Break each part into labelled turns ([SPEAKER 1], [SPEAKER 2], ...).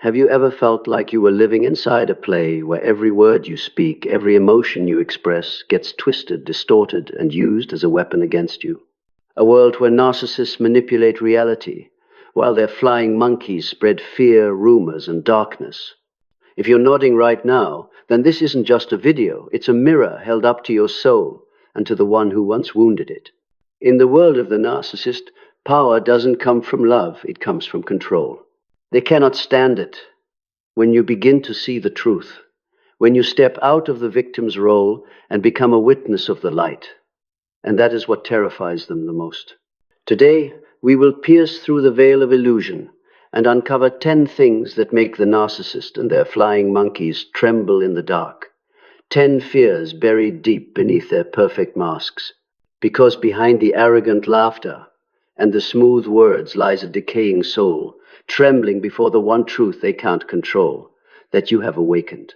[SPEAKER 1] Have you ever felt like you were living inside a play where every word you speak, every emotion you express gets twisted, distorted, and used as a weapon against you? A world where narcissists manipulate reality, while their flying monkeys spread fear, rumors, and darkness. If you're nodding right now, then this isn't just a video, it's a mirror held up to your soul and to the one who once wounded it. In the world of the narcissist, power doesn't come from love, it comes from control. They cannot stand it when you begin to see the truth, when you step out of the victim's role and become a witness of the light. And that is what terrifies them the most. Today, we will pierce through the veil of illusion and uncover 10 things that make the narcissist and their flying monkeys tremble in the dark. 10 fears buried deep beneath their perfect masks. Because behind the arrogant laughter and the smooth words lies a decaying soul, trembling before the one truth they can't control, that you have awakened.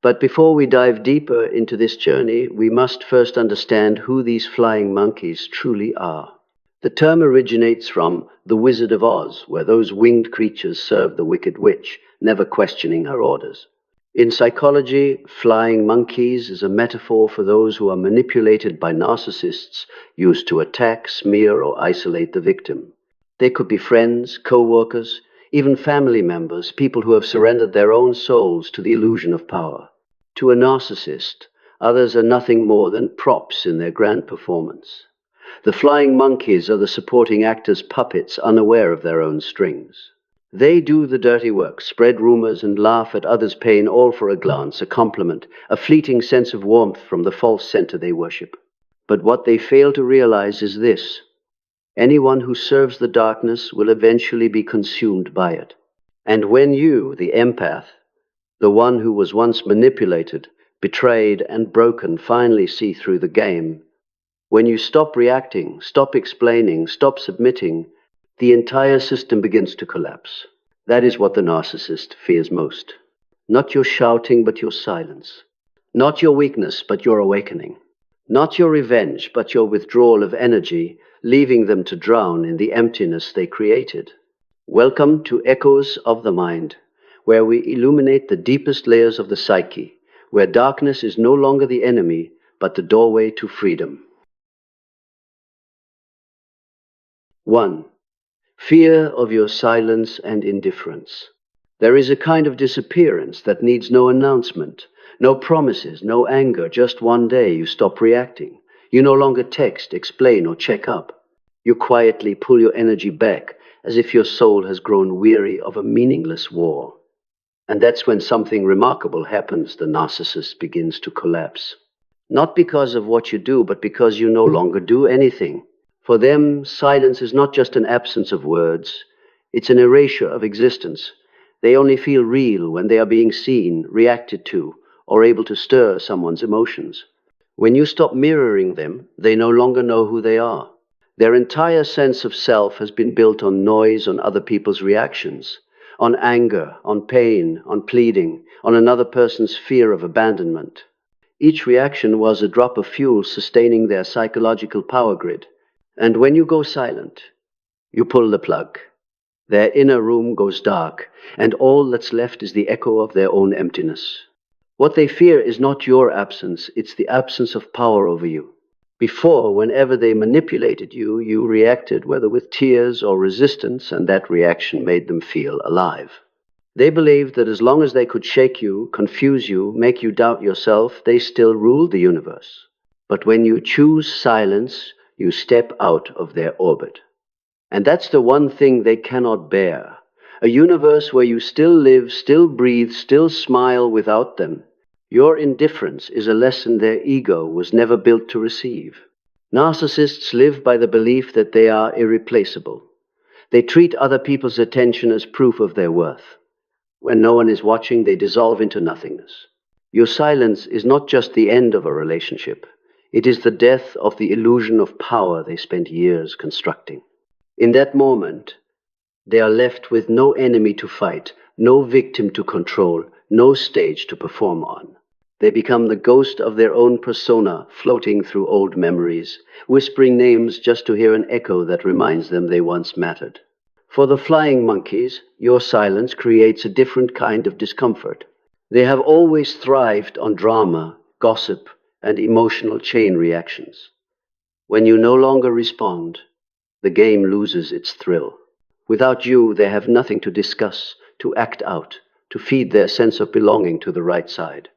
[SPEAKER 1] But before we dive deeper into this journey, we must first understand who these flying monkeys truly are. The term originates from The Wizard of Oz, where those winged creatures serve the wicked witch, never questioning her orders. In psychology, flying monkeys is a metaphor for those who are manipulated by narcissists, used to attack, smear, or isolate the victim. They could be friends, co-workers, even family members, people who have surrendered their own souls to the illusion of power. To a narcissist, others are nothing more than props in their grand performance. The flying monkeys are the supporting actors' puppets, unaware of their own strings. They do the dirty work, spread rumors and laugh at others' pain, all for a glance, a compliment, a fleeting sense of warmth from the false center they worship. But what they fail to realize is this: anyone who serves the darkness will eventually be consumed by it. And when you, the empath, the one who was once manipulated, betrayed, and broken, finally see through the game, when you stop reacting, stop explaining, stop submitting, the entire system begins to collapse. That is what the narcissist fears most. Not your shouting, but your silence. Not your weakness, but your awakening. Not your revenge, but your withdrawal of energy, leaving them to drown in the emptiness they created. Welcome to Echoes of the Mind, where we illuminate the deepest layers of the psyche, where darkness is no longer the enemy, but the doorway to freedom. 1. Fear of your silence and indifference. There is a kind of disappearance that needs no announcement, no promises, no anger. Just one day you stop reacting. You no longer text, explain, or check up. You quietly pull your energy back, as if your soul has grown weary of a meaningless war. And that's when something remarkable happens. The narcissist begins to collapse. Not because of what you do, but because you no longer do anything. For them, silence is not just an absence of words, it's an erasure of existence. They only feel real when they are being seen, reacted to, or able to stir someone's emotions. When you stop mirroring them, they no longer know who they are. Their entire sense of self has been built on noise, on other people's reactions, on anger, on pain, on pleading, on another person's fear of abandonment. Each reaction was a drop of fuel sustaining their psychological power grid. And when you go silent, you pull the plug. Their inner room goes dark, and all that's left is the echo of their own emptiness. What they fear is not your absence, it's the absence of power over you. Before, whenever they manipulated you, you reacted, whether with tears or resistance, and that reaction made them feel alive. They believed that as long as they could shake you, confuse you, make you doubt yourself, they still ruled the universe. But when you choose silence, you step out of their orbit. And that's the one thing they cannot bear. A universe where you still live, still breathe, still smile without them. Your indifference is a lesson their ego was never built to receive. Narcissists live by the belief that they are irreplaceable. They treat other people's attention as proof of their worth. When no one is watching, they dissolve into nothingness. Your silence is not just the end of a relationship. It is the death of the illusion of power they spent years constructing. In that moment, they are left with no enemy to fight, no victim to control, no stage to perform on. They become the ghost of their own persona, floating through old memories, whispering names just to hear an echo that reminds them they once mattered. For the flying monkeys, your silence creates a different kind of discomfort. They have always thrived on drama, gossip, and emotional chain reactions. When you no longer respond, the game loses its thrill. Without you, they have nothing to discuss, to act out, to feed their sense of belonging to the right side.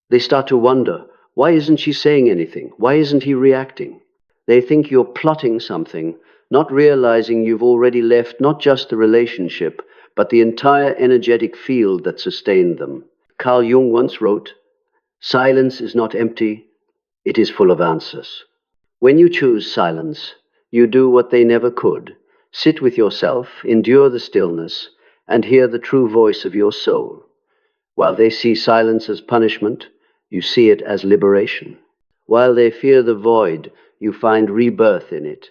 [SPEAKER 1] They start to wonder, why isn't she saying anything? Why isn't he reacting? They think you're plotting something, not realizing you've already left not just the relationship, but the entire energetic field that sustained them. Carl Jung once wrote, "Silence is not empty, it is full of answers." When you choose silence, you do what they never could. Sit with yourself, endure the stillness, and hear the true voice of your soul. While they see silence as punishment, you see it as liberation. While they fear the void, you find rebirth in it.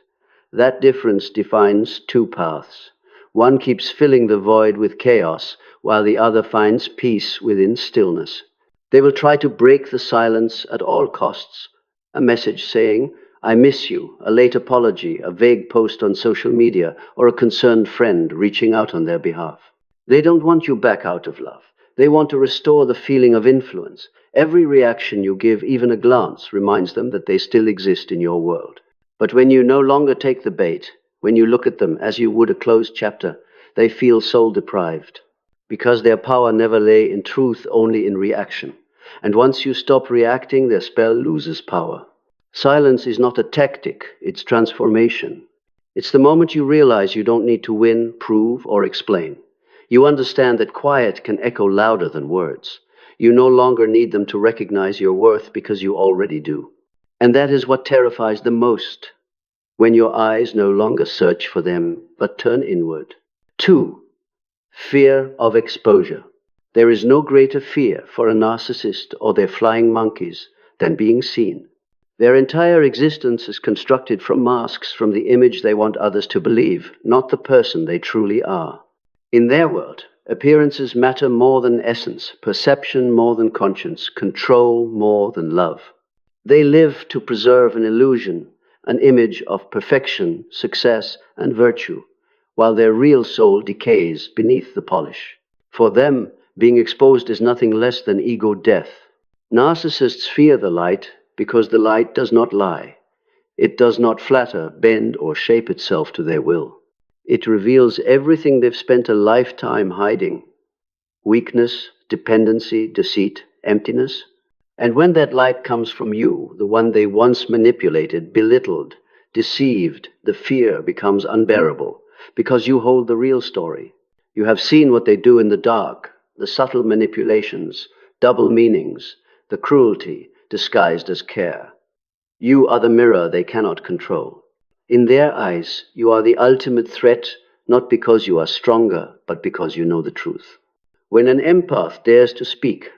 [SPEAKER 1] That difference defines two paths. One keeps filling the void with chaos, while the other finds peace within stillness. They will try to break the silence at all costs. A message saying, "I miss you," a late apology, a vague post on social media, or a concerned friend reaching out on their behalf. They don't want you back out of love. They want to restore the feeling of influence. Every reaction you give, even a glance, reminds them that they still exist in your world. But when you no longer take the bait, when you look at them as you would a closed chapter, they feel soul deprived. Because their power never lay in truth, only in reaction. And once you stop reacting, their spell loses power. Silence is not a tactic, it's transformation. It's the moment you realize you don't need to win, prove, or explain. You understand that quiet can echo louder than words. You no longer need them to recognize your worth because you already do. And that is what terrifies the most, when your eyes no longer search for them, but turn inward. 2. Fear of exposure. There is no greater fear for a narcissist or their flying monkeys than being seen. Their entire existence is constructed from masks from the image they want others to believe, not the person they truly are. In their world, appearances matter more than essence, perception more than conscience, control more than love. They live to preserve an illusion, an image of perfection, success, and virtue, while their real soul decays beneath the polish. For them, being exposed is nothing less than ego death. Narcissists fear the light because the light does not lie. It does not flatter, bend, or shape itself to their will. It reveals everything they've spent a lifetime hiding: weakness, dependency, deceit, emptiness. And when that light comes from you, the one they once manipulated, belittled, deceived, the fear becomes unbearable, because you hold the real story. You have seen what they do in the dark, the subtle manipulations, double meanings, the cruelty disguised as care. You are the mirror they cannot control. In their eyes, you are the ultimate threat, not because you are stronger, but because you know the truth. When an empath dares to speak,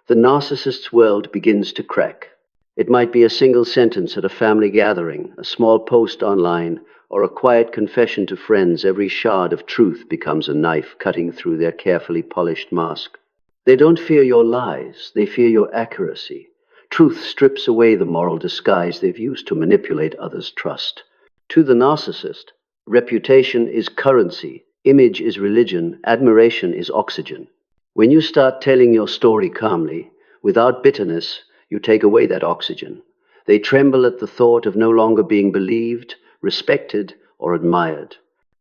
[SPEAKER 1] the narcissist's world begins to crack. It might be a single sentence at a family gathering, a small post online, or a quiet confession to friends. Every shard of truth becomes a knife cutting through their carefully polished mask. They don't fear your lies, they fear your accuracy. Truth strips away the moral disguise they've used to manipulate others' trust. To the narcissist, reputation is currency, image is religion, admiration is oxygen. When you start telling your story calmly, without bitterness, you take away that oxygen. They tremble at the thought of no longer being believed, respected, or admired.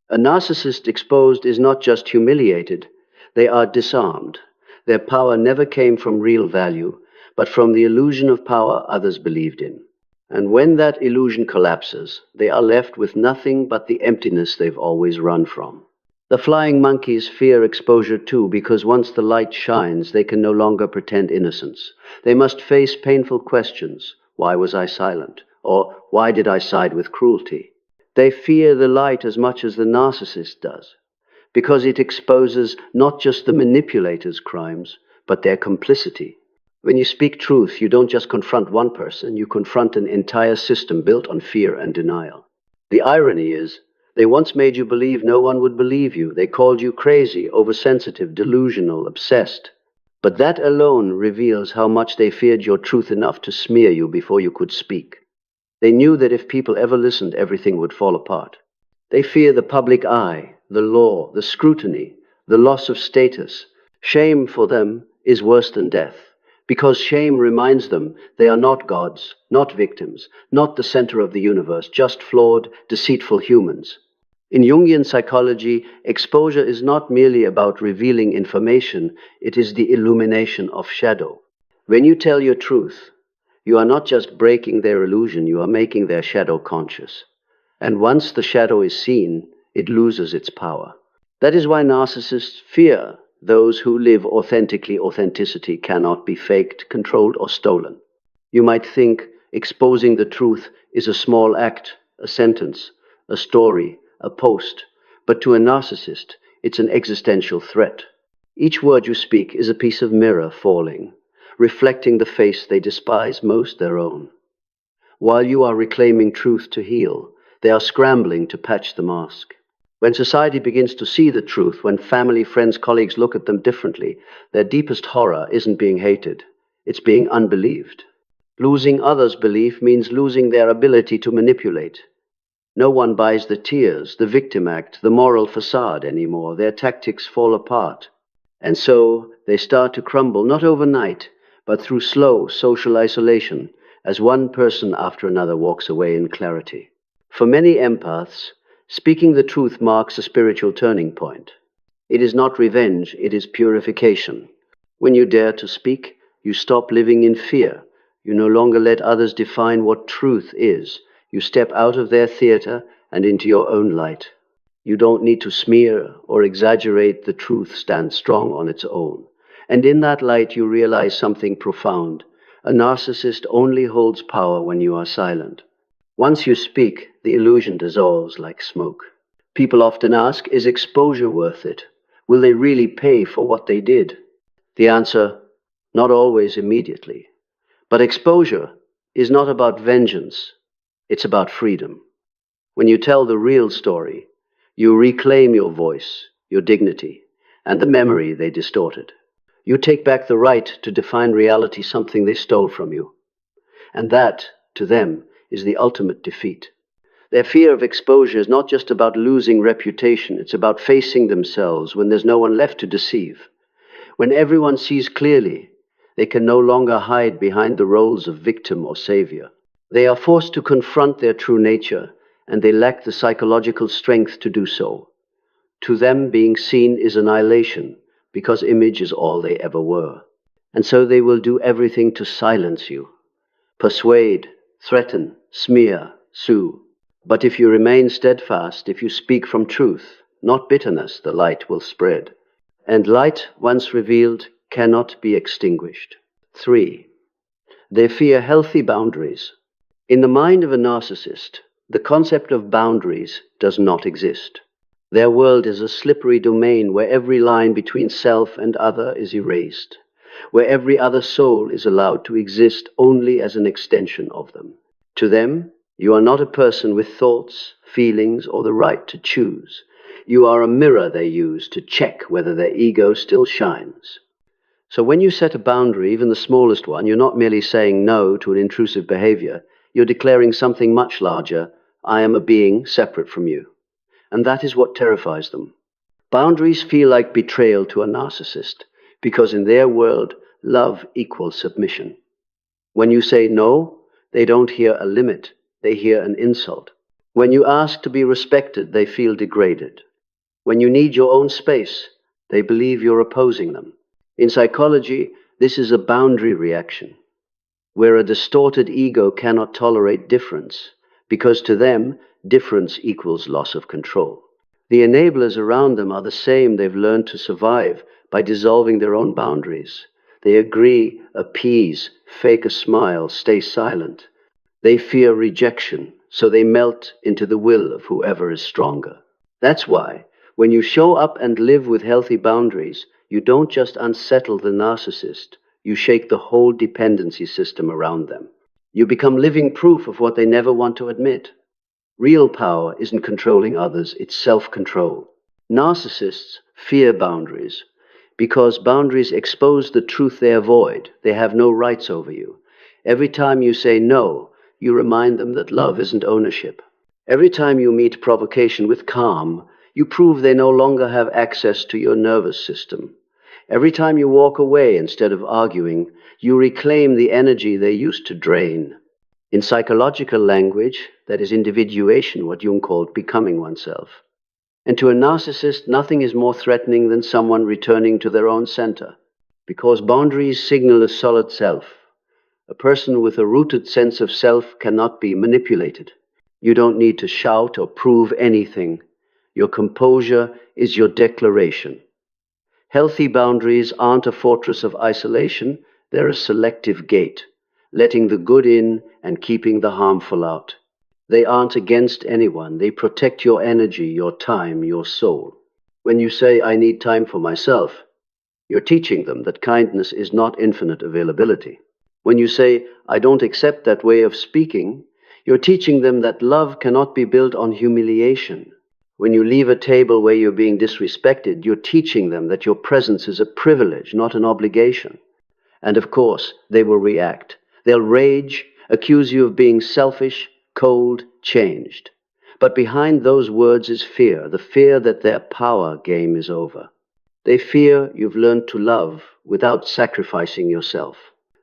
[SPEAKER 1] A narcissist exposed is not just humiliated, they are disarmed. Their power never came from real value, but from the illusion of power others believed in. And when that illusion collapses, they are left with nothing but the emptiness they've always run from. The flying monkeys fear exposure too, because once the light shines, they can no longer pretend innocence. They must face painful questions. Why was I silent? Or why did I side with cruelty? They fear the light as much as the narcissist does, because it exposes not just the manipulator's crimes, but their complicity. When you speak truth, you don't just confront one person, you confront an entire system built on fear and denial. The irony is, they once made you believe no one would believe you. They called you crazy, oversensitive, delusional, obsessed. But that alone reveals how much they feared your truth enough to smear you before you could speak. They knew that if people ever listened, everything would fall apart. They fear the public eye, the law, the scrutiny, the loss of status. Shame for them is worse than death, because shame reminds them they are not gods, not victims, not the center of the universe, just flawed, deceitful humans. In Jungian psychology, exposure is not merely about revealing information, it is the illumination of shadow. When you tell your truth, you are not just breaking their illusion, you are making their shadow conscious. And once the shadow is seen, it loses its power. That is why narcissists fear those who live authentically. Authenticity cannot be faked, controlled, or stolen. You might think exposing the truth is a small act, a sentence, a story, a post, but to a narcissist, it's an existential threat. Each word you speak is a piece of mirror falling, reflecting the face they despise most, their own. While you are reclaiming truth to heal, they are scrambling to patch the mask. When society begins to see the truth, when family, friends, colleagues look at them differently, their deepest horror isn't being hated, it's being unbelieved. Losing others' belief means losing their ability to manipulate. No one buys the tears, the victim act, the moral facade anymore. Their tactics fall apart. And so they start to crumble, not overnight, but through slow social isolation, as one person after another walks away in clarity. For many empaths, speaking the truth marks a spiritual turning point. It is not revenge, it is purification. When you dare to speak, you stop living in fear. You no longer let others define what truth is. You step out of their theater and into your own light. You don't need to smear or exaggerate. The truth stands strong on its own. And in that light you realize something profound. A narcissist only holds power when you are silent. Once you speak, the illusion dissolves like smoke. People often ask, is exposure worth it? Will they really pay for what they did? The answer, not always immediately. But exposure is not about vengeance. It's about freedom. When you tell the real story, you reclaim your voice, your dignity, and the memory they distorted. You take back the right to define reality, something they stole from you. And that, to them, is the ultimate defeat. Their fear of exposure is not just about losing reputation, it's about facing themselves when there's no one left to deceive. When everyone sees clearly, they can no longer hide behind the roles of victim or savior. They are forced to confront their true nature, and they lack the psychological strength to do so. To them, being seen is annihilation, because image is all they ever were. And so they will do everything to silence you. Persuade, threaten, smear, sue. But if you remain steadfast, if you speak from truth, not bitterness, the light will spread. And light, once revealed, cannot be extinguished. 3. They fear healthy boundaries. In the mind of a narcissist, the concept of boundaries does not exist. Their world is a slippery domain where every line between self and other is erased, where every other soul is allowed to exist only as an extension of them. To them, you are not a person with thoughts, feelings, or the right to choose. You are a mirror they use to check whether their ego still shines. So when you set a boundary, even the smallest one, you're not merely saying no to an intrusive behavior. You're declaring something much larger. I am a being separate from you. And that is what terrifies them. Boundaries feel like betrayal to a narcissist, because in their world, love equals submission. When you say no, they don't hear a limit, they hear an insult. When you ask to be respected, they feel degraded. When you need your own space, they believe you're opposing them. In psychology, this is a boundary reaction, where a distorted ego cannot tolerate difference, because to them, difference equals loss of control. The enablers around them are the same. They've learned to survive by dissolving their own boundaries. They agree, appease, fake a smile, stay silent. They fear rejection, so they melt into the will of whoever is stronger. That's why, when you show up and live with healthy boundaries, you don't just unsettle the narcissist, you shake the whole dependency system around them. You become living proof of what they never want to admit. Real power isn't controlling others, it's self-control. Narcissists fear boundaries because boundaries expose the truth they avoid. They have no rights over you. Every time you say no, you remind them that love isn't ownership. Every time you meet provocation with calm, You prove they no longer have access to your nervous system. Every time you walk away instead of arguing, you reclaim the energy they used to drain. In psychological language, that is individuation, what Jung called becoming oneself. And to a narcissist, nothing is more threatening than someone returning to their own center, because boundaries signal a solid self. A person with a rooted sense of self cannot be manipulated. You don't need to shout or prove anything. Your composure is your declaration. Healthy boundaries aren't a fortress of isolation, they're a selective gate, letting the good in and keeping the harmful out. They aren't against anyone, they protect your energy, your time, your soul. When you say, "I need time for myself," you're teaching them that kindness is not infinite availability. When you say, "I don't accept that way of speaking," you're teaching them that love cannot be built on humiliation. When you leave a table where you're being disrespected, you're teaching them that your presence is a privilege, not an obligation. And of course, they will react. They'll rage, accuse you of being selfish, cold, changed. But behind those words is fear, the fear that their power game is over. They fear you've learned to love without sacrificing yourself.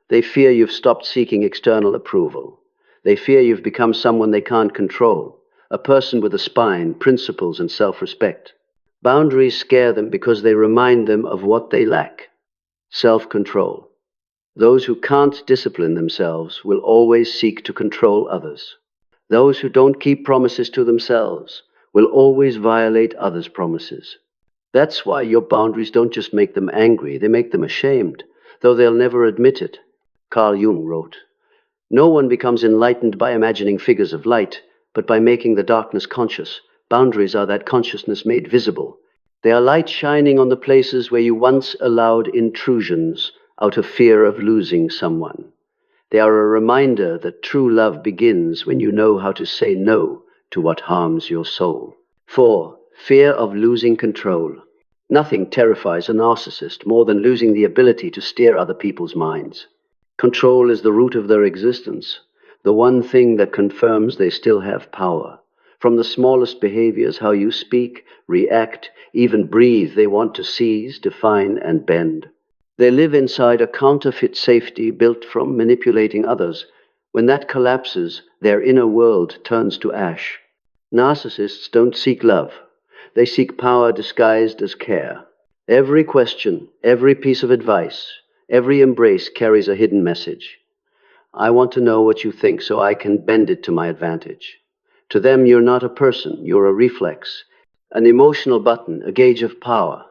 [SPEAKER 1] They fear you've stopped seeking external approval. They fear you've become someone they can't control. A person with a spine, principles, and self-respect. Boundaries scare them because they remind them of what they lack: self-control. Those who can't discipline themselves will always seek to control others. Those who don't keep promises to themselves will always violate others' promises. That's why your boundaries don't just make them angry, they make them ashamed, though they'll never admit it. Carl Jung wrote, "No one becomes enlightened by imagining figures of light, but by making the darkness conscious. Boundaries are that consciousness made visible. They are light shining on the places where you once allowed intrusions out of fear of losing someone. They are a reminder that true love begins when you know how to say no to what harms your soul." 4. Fear of losing control. Nothing terrifies a narcissist more than losing the ability to steer other people's minds. Control is the root of their existence, the one thing that confirms they still have power. From the smallest behaviors, how you speak, react, even breathe, they want to seize, define, and bend. They live inside a counterfeit safety built from manipulating others. When that collapses, their inner world turns to ash. Narcissists don't seek love. They seek power disguised as care. Every question, every piece of advice, every embrace carries a hidden message. I want to know what you think so I can bend it to my advantage. To them, you're not a person, you're a reflex, an emotional button, a gauge of power.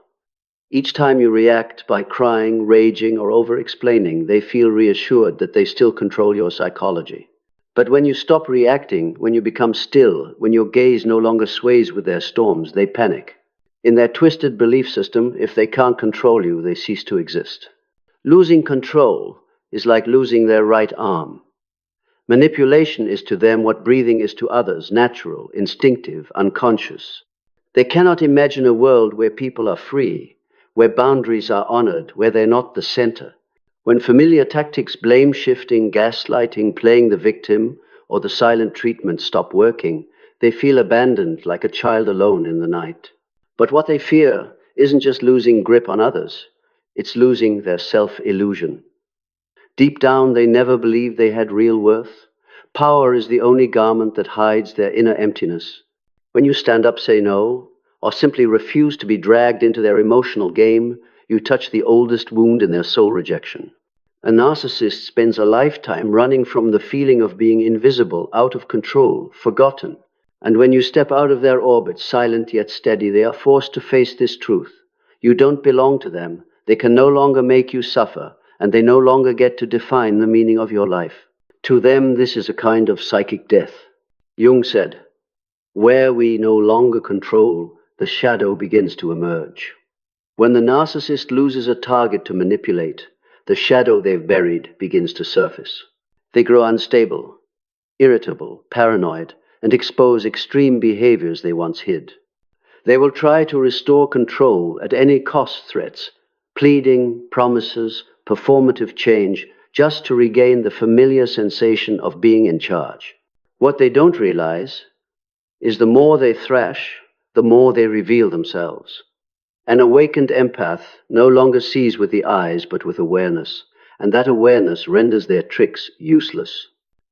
[SPEAKER 1] Each time you react by crying, raging, or over-explaining, they feel reassured that they still control your psychology. But when you stop reacting, when you become still, when your gaze no longer sways with their storms, they panic. In their twisted belief system, if they can't control you, they cease to exist. Losing control is like losing their right arm. Manipulation is to them what breathing is to others, natural, instinctive, unconscious. They cannot imagine a world where people are free, where boundaries are honored, where they're not the center. When familiar tactics, blame shifting, gaslighting, playing the victim, or the silent treatment stop working, they feel abandoned like a child alone in the night. But what they fear isn't just losing grip on others, it's losing their self-illusion. Deep down, they never believed they had real worth. Power is the only garment that hides their inner emptiness. When you stand up, say no, or simply refuse to be dragged into their emotional game, you touch the oldest wound in their soul rejection. A narcissist spends a lifetime running from the feeling of being invisible, out of control, forgotten. And when you step out of their orbit, silent yet steady, they are forced to face this truth. You don't belong to them. They can no longer make you suffer, and they no longer get to define the meaning of your life. To them, this is a kind of psychic death. Jung said, "Where we no longer control, the shadow begins to emerge." When the narcissist loses a target to manipulate, the shadow they've buried begins to surface. They grow unstable, irritable, paranoid, and expose extreme behaviors they once hid. They will try to restore control at any cost: threats, pleading, promises, performative change, just to regain the familiar sensation of being in charge. What they don't realize is the more they thrash, the more they reveal themselves. An awakened empath no longer sees with the eyes but with awareness, and that awareness renders their tricks useless.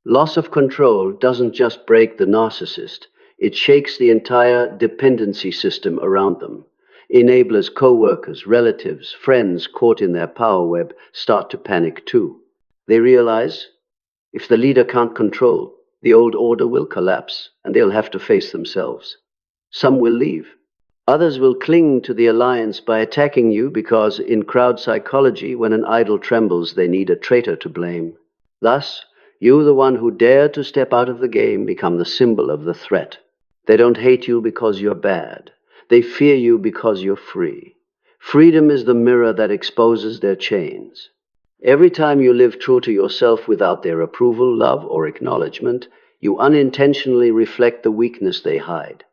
[SPEAKER 1] Loss of control doesn't just break the narcissist, it shakes the entire dependency system around them. Enablers, co-workers, relatives, friends caught in their power web start to panic too. They realize if the leader can't control, the old order will collapse and they'll have to face themselves. Some will leave. Others will cling to the alliance by attacking you because in crowd psychology, when an idol trembles, they need a traitor to blame. Thus, you, the one who dared to step out of the game, become the symbol of the threat. They don't hate you because you're bad. They fear you because you're free. Freedom is the mirror that exposes their chains. Every time you live true to yourself without their approval, love, or acknowledgement, you unintentionally reflect the weakness they hide,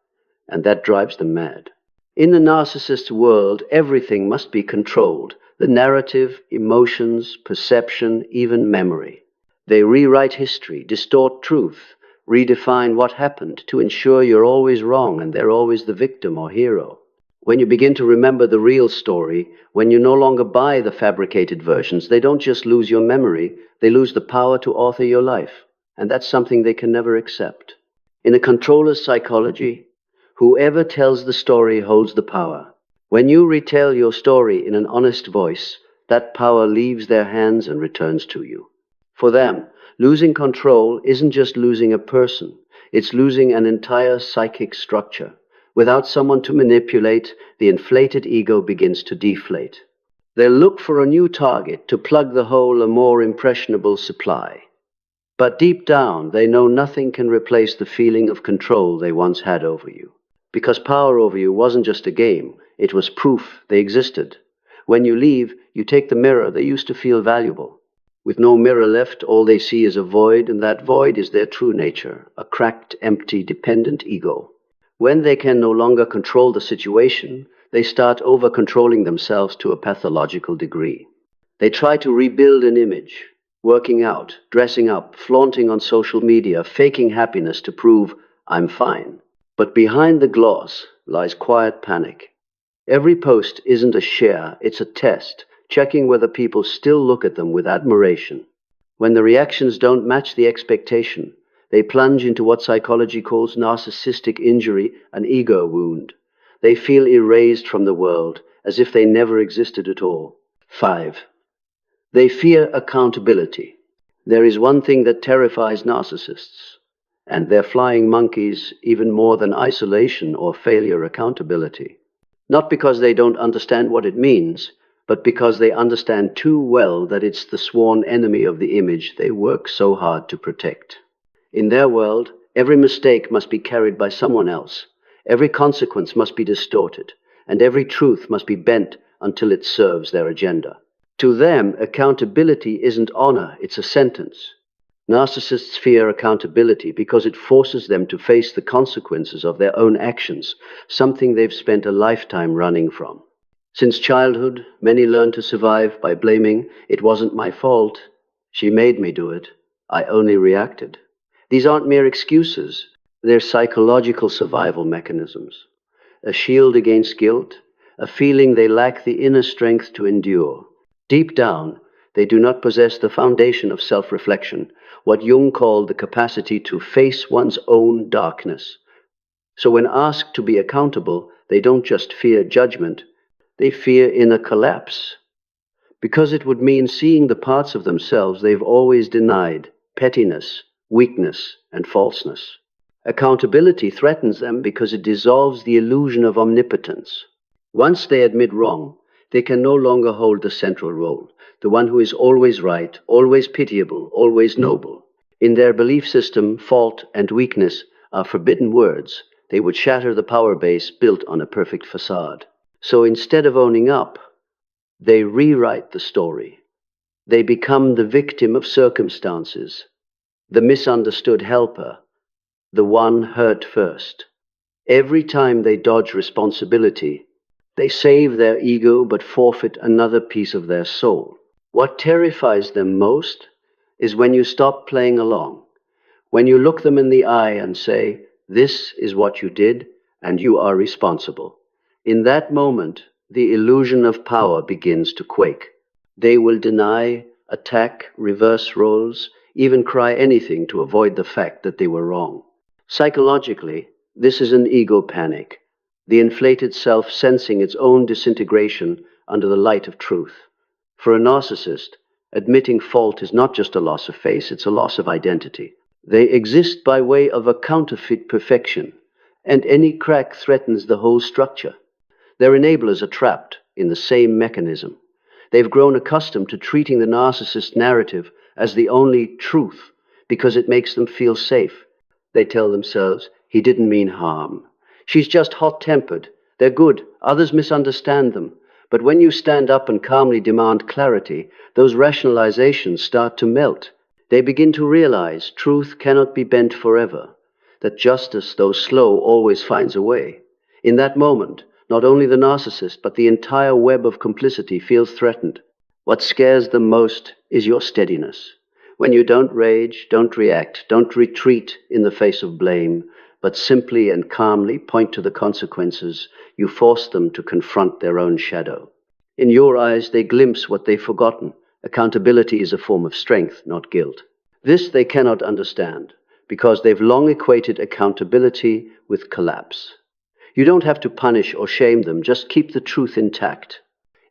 [SPEAKER 1] and that drives them mad. In the narcissist world, everything must be controlled: the narrative, emotions, perception, even memory. They rewrite history, distort truth, redefine what happened to ensure you're always wrong and they're always the victim or hero. When you begin to remember the real story, when you no longer buy the fabricated versions, they don't just lose your memory, they lose the power to author your life. And that's something they can never accept. In a controller's psychology, whoever tells the story holds the power. When you retell your story in an honest voice, that power leaves their hands and returns to you. For them, losing control isn't just losing a person, it's losing an entire psychic structure. Without someone to manipulate, the inflated ego begins to deflate. They'll look for a new target to plug the hole a more impressionable supply. But deep down, they know nothing can replace the feeling of control they once had over you. Because power over you wasn't just a game, it was proof they existed. When you leave, you take the mirror they used to feel valuable. With no mirror left, all they see is a void, and that void is their true nature, a cracked, empty, dependent ego. When they can no longer control the situation, they start over-controlling themselves to a pathological degree. They try to rebuild an image, working out, dressing up, flaunting on social media, faking happiness to prove, I'm fine. But behind the gloss lies quiet panic. Every post isn't a share, it's a test, checking whether people still look at them with admiration. When the reactions don't match the expectation, they plunge into what psychology calls narcissistic injury, an ego wound. They feel erased from the world, as if they never existed at all. 5. They fear accountability. There is one thing that terrifies narcissists, and they're flying monkeys even more than isolation or failure accountability. Not because they don't understand what it means, but because they understand too well that it's the sworn enemy of the image they work so hard to protect. In their world, every mistake must be carried by someone else, every consequence must be distorted, and every truth must be bent until it serves their agenda. To them, accountability isn't honor, it's a sentence. Narcissists fear accountability because it forces them to face the consequences of their own actions, something they've spent a lifetime running from. Since childhood, many learn to survive by blaming, "It wasn't my fault, she made me do it, I only reacted." These aren't mere excuses, they're psychological survival mechanisms. A shield against guilt, a feeling they lack the inner strength to endure. Deep down, they do not possess the foundation of self-reflection, what Jung called the capacity to face one's own darkness. So when asked to be accountable, they don't just fear judgment, they fear inner collapse. Because it would mean seeing the parts of themselves they've always denied: pettiness, weakness, and falseness. Accountability threatens them because it dissolves the illusion of omnipotence. Once they admit wrong, they can no longer hold the central role, the one who is always right, always pitiable, always noble. In their belief system, fault and weakness are forbidden words. They would shatter the power base built on a perfect facade. So instead of owning up, they rewrite the story. They become the victim of circumstances, the misunderstood helper, the one hurt first. Every time they dodge responsibility, they save their ego but forfeit another piece of their soul. What terrifies them most is when you stop playing along, when you look them in the eye and say, "This is what you did, and you are responsible. In that moment, the illusion of power begins to quake. They will deny, attack, reverse roles, even cry anything to avoid the fact that they were wrong. Psychologically, this is an ego panic, the inflated self sensing its own disintegration under the light of truth. For a narcissist, admitting fault is not just a loss of face, it's a loss of identity. They exist by way of a counterfeit perfection, and any crack threatens the whole structure. Their enablers are trapped in the same mechanism. They've grown accustomed to treating the narcissist narrative as the only truth because it makes them feel safe. They tell themselves, he didn't mean harm. She's just hot-tempered. They're good. Others misunderstand them. But when you stand up and calmly demand clarity, those rationalizations start to melt. They begin to realize truth cannot be bent forever, that justice, though slow, always finds a way. In that moment, not only the narcissist, but the entire web of complicity feels threatened. What scares them most is your steadiness. When you don't rage, don't react, don't retreat in the face of blame, but simply and calmly point to the consequences, you force them to confront their own shadow. In your eyes, they glimpse what they've forgotten. Accountability is a form of strength, not guilt. This they cannot understand, because they've long equated accountability with collapse. You don't have to punish or shame them, just keep the truth intact.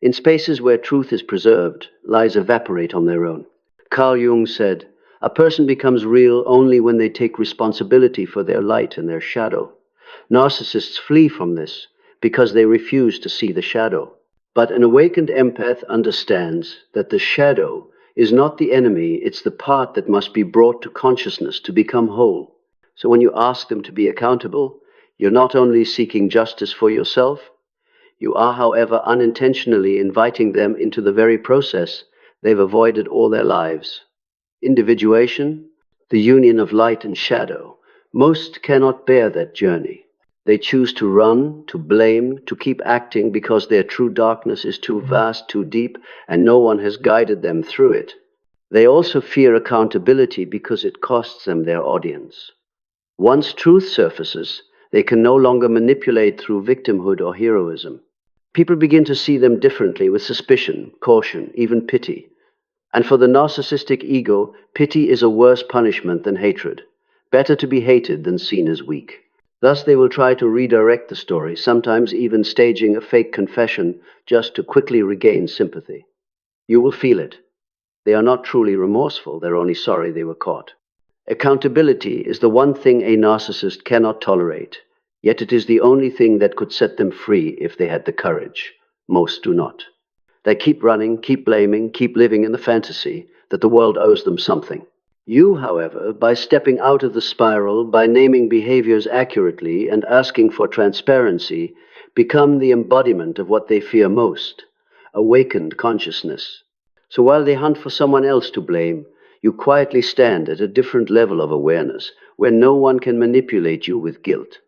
[SPEAKER 1] In spaces where truth is preserved, lies evaporate on their own. Carl Jung said, "A person becomes real only when they take responsibility for their light and their shadow." Narcissists flee from this because they refuse to see the shadow. But an awakened empath understands that the shadow is not the enemy, it's the part that must be brought to consciousness to become whole. So when you ask them to be accountable, you're not only seeking justice for yourself, you are, however, unintentionally inviting them into the very process they've avoided all their lives. Individuation, the union of light and shadow. Most cannot bear that journey. They choose to run, to blame, to keep acting because their true darkness is too vast, too deep, and no one has guided them through it. They also fear accountability because it costs them their audience. Once truth surfaces, they can no longer manipulate through victimhood or heroism. People begin to see them differently, with suspicion, caution, even pity. And for the narcissistic ego, pity is a worse punishment than hatred. Better to be hated than seen as weak. Thus they will try to redirect the story, sometimes even staging a fake confession just to quickly regain sympathy. You will feel it. They are not truly remorseful, they're only sorry they were caught. Accountability is the one thing a narcissist cannot tolerate, yet it is the only thing that could set them free if they had the courage. Most do not. They keep running, keep blaming, keep living in the fantasy that the world owes them something. You, however, by stepping out of the spiral, by naming behaviors accurately and asking for transparency, become the embodiment of what they fear most, awakened consciousness. So while they hunt for someone else to blame, you quietly stand at a different level of awareness, where no one can manipulate you with guilt.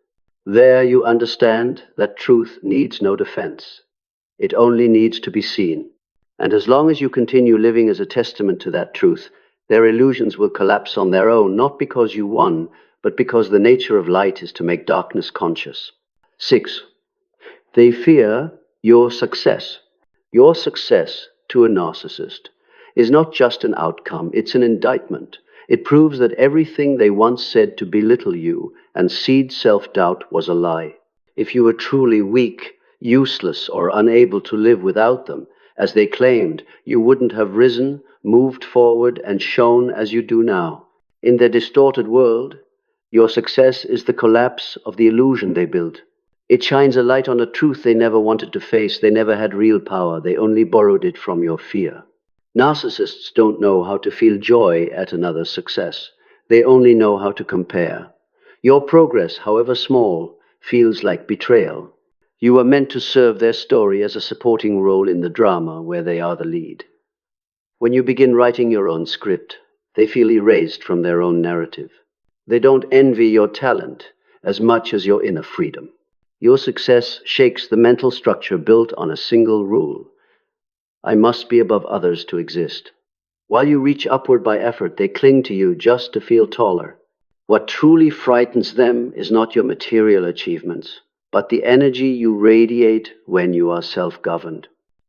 [SPEAKER 1] There you understand that truth needs no defense. It only needs to be seen. And as long as you continue living as a testament to that truth, their illusions will collapse on their own, not because you won, but because the nature of light is to make darkness conscious. 6. They fear your success. Your success to a narcissist is not just an outcome, it's an indictment. It proves that everything they once said to belittle you and seed self-doubt was a lie. If you were truly weak, useless, or unable to live without them, as they claimed, you wouldn't have risen, moved forward, and shone as you do now. In their distorted world, your success is the collapse of the illusion they built. It shines a light on a truth they never wanted to face. They never had real power. They only borrowed it from your fear. Narcissists don't know how to feel joy at another's success. They only know how to compare. Your progress, however small, feels like betrayal. You are meant to serve their story as a supporting role in the drama where they are the lead. When you begin writing your own script, they feel erased from their own narrative. They don't envy your talent as much as your inner freedom. Your success shakes the mental structure built on a single rule. I must be above others to exist. While you reach upward by effort, they cling to you just to feel taller. What truly frightens them is not your material achievements, but the energy you radiate when you are self-governed.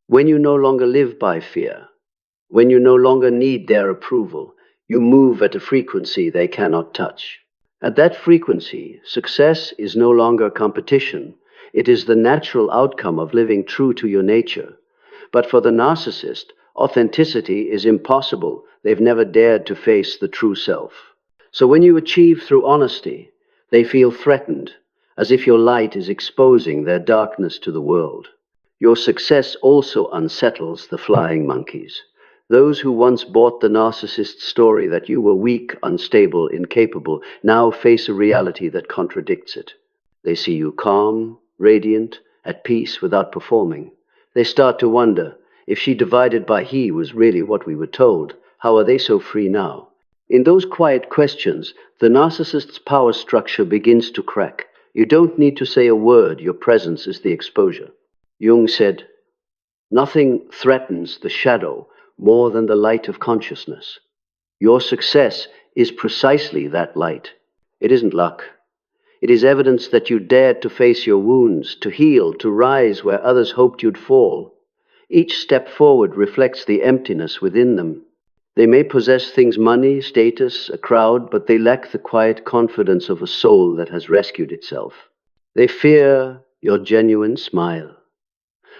[SPEAKER 1] When you no longer live by fear, when you no longer need their approval, you move at a frequency they cannot touch. At that frequency, success is no longer competition. It is the natural outcome of living true to your nature. But for the narcissist, authenticity is impossible. They've never dared to face the true self. So when you achieve through honesty, they feel threatened, as if your light is exposing their darkness to the world. Your success also unsettles the flying monkeys. Those who once bought the narcissist story that you were weak, unstable, incapable, now face a reality that contradicts it. They see you calm, radiant, at peace without performing. They start to wonder, if she divided by he was really what we were told, how are they so free now? In those quiet questions, the narcissist's power structure begins to crack. You don't need to say a word, your presence is the exposure. Jung said, "Nothing threatens the shadow more than the light of consciousness." Your success is precisely that light. It isn't luck. It is evidence that you dared to face your wounds, to heal, to rise where others hoped you'd fall. Each step forward reflects the emptiness within them. They may possess things, money, status, a crowd, but they lack the quiet confidence of a soul that has rescued itself. They fear your genuine smile.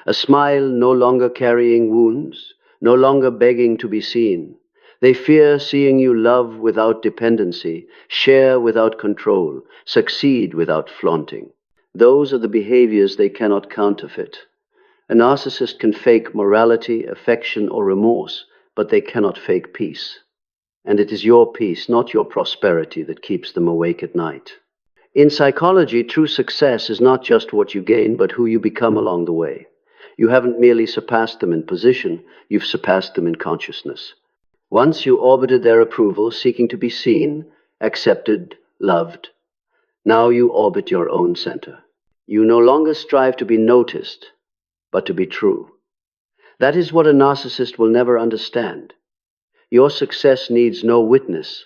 [SPEAKER 1] A smile no longer carrying wounds, no longer begging to be seen. They fear seeing you love without dependency, share without control, succeed without flaunting. Those are the behaviors they cannot counterfeit. A narcissist can fake morality, affection, or remorse, but they cannot fake peace. And it is your peace, not your prosperity, that keeps them awake at night. In psychology, true success is not just what you gain, but who you become along the way. You haven't merely surpassed them in position, you've surpassed them in consciousness. Once you orbited their approval, seeking to be seen, accepted, loved. Now you orbit your own center. You no longer strive to be noticed, but to be true. That is what a narcissist will never understand. Your success needs no witness,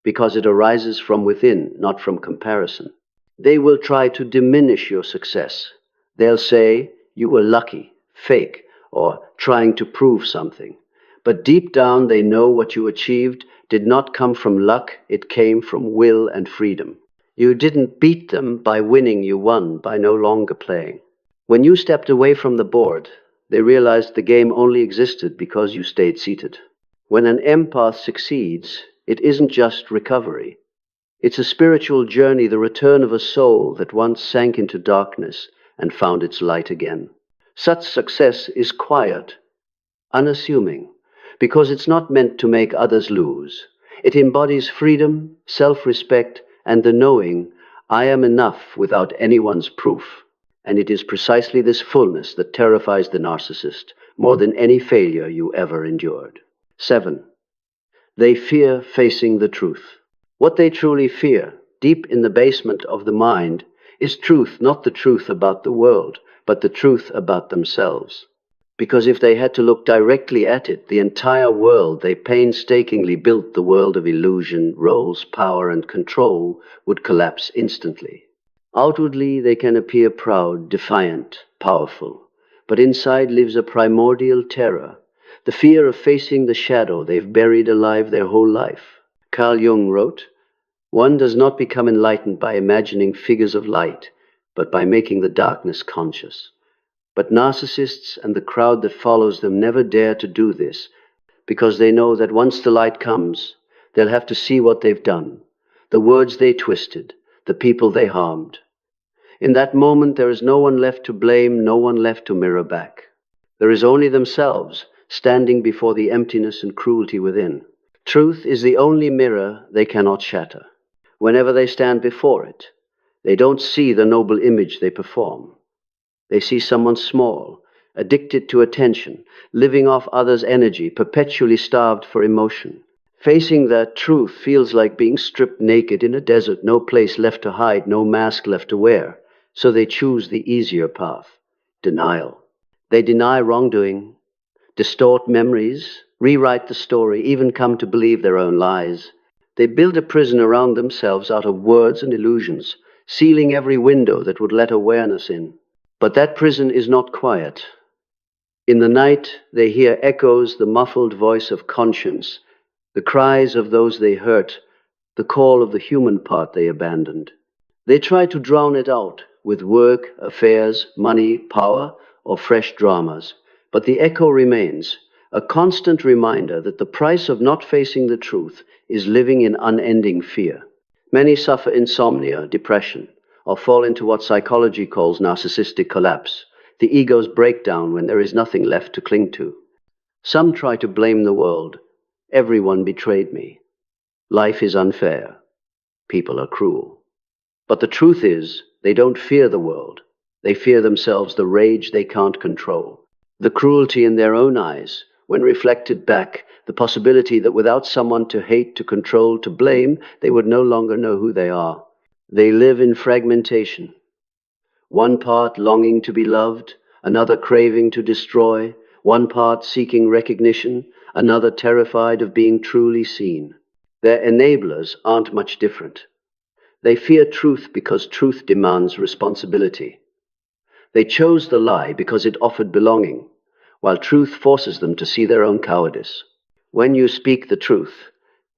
[SPEAKER 1] because it arises from within, not from comparison. They will try to diminish your success. They'll say, you were lucky, fake, or trying to prove something. But deep down they know what you achieved did not come from luck, it came from will and freedom. You didn't beat them by winning, you won by no longer playing. When you stepped away from the board, they realized the game only existed because you stayed seated. When an empath succeeds, it isn't just recovery. It's a spiritual journey, the return of a soul that once sank into darkness and found its light again. Such success is quiet, unassuming, because it's not meant to make others lose. It embodies freedom, self-respect, and the knowing, I am enough without anyone's proof. And it is precisely this fullness that terrifies the narcissist more than any failure you ever endured. 7. They fear facing the truth. What they truly fear, deep in the basement of the mind, is truth, not the truth about the world, but the truth about themselves. Because if they had to look directly at it, the entire world they painstakingly built, the world of illusion, roles, power, and control, would collapse instantly. Outwardly, they can appear proud, defiant, powerful, but inside lives a primordial terror, the fear of facing the shadow they've buried alive their whole life. Carl Jung wrote, "One does not become enlightened by imagining figures of light, but by making the darkness conscious." But narcissists and the crowd that follows them never dare to do this, because they know that once the light comes, they'll have to see what they've done, the words they twisted, the people they harmed. In that moment, there is no one left to blame, no one left to mirror back. There is only themselves, standing before the emptiness and cruelty within. Truth is the only mirror they cannot shatter. Whenever they stand before it, they don't see the noble image they perform. They see someone small, addicted to attention, living off others' energy, perpetually starved for emotion. Facing that truth feels like being stripped naked in a desert, no place left to hide, no mask left to wear. So they choose the easier path, denial. They deny wrongdoing, distort memories, rewrite the story, even come to believe their own lies. They build a prison around themselves out of words and illusions, sealing every window that would let awareness in. But that prison is not quiet. In the night, they hear echoes, the muffled voice of conscience, the cries of those they hurt, the call of the human part they abandoned. They try to drown it out with work, affairs, money, power, or fresh dramas. But the echo remains, a constant reminder that the price of not facing the truth is living in unending fear. Many suffer insomnia, depression, or fall into what psychology calls narcissistic collapse, the ego's breakdown when there is nothing left to cling to. Some try to blame the world. Everyone betrayed me. Life is unfair. People are cruel. But the truth is, they don't fear the world. They fear themselves, the rage they can't control, the cruelty in their own eyes. When reflected back, the possibility that without someone to hate, to control, to blame, they would no longer know who they are. They live in fragmentation. One part longing to be loved, another craving to destroy, one part seeking recognition, another terrified of being truly seen. Their enablers aren't much different. They fear truth because truth demands responsibility. They chose the lie because it offered belonging, while truth forces them to see their own cowardice. When you speak the truth,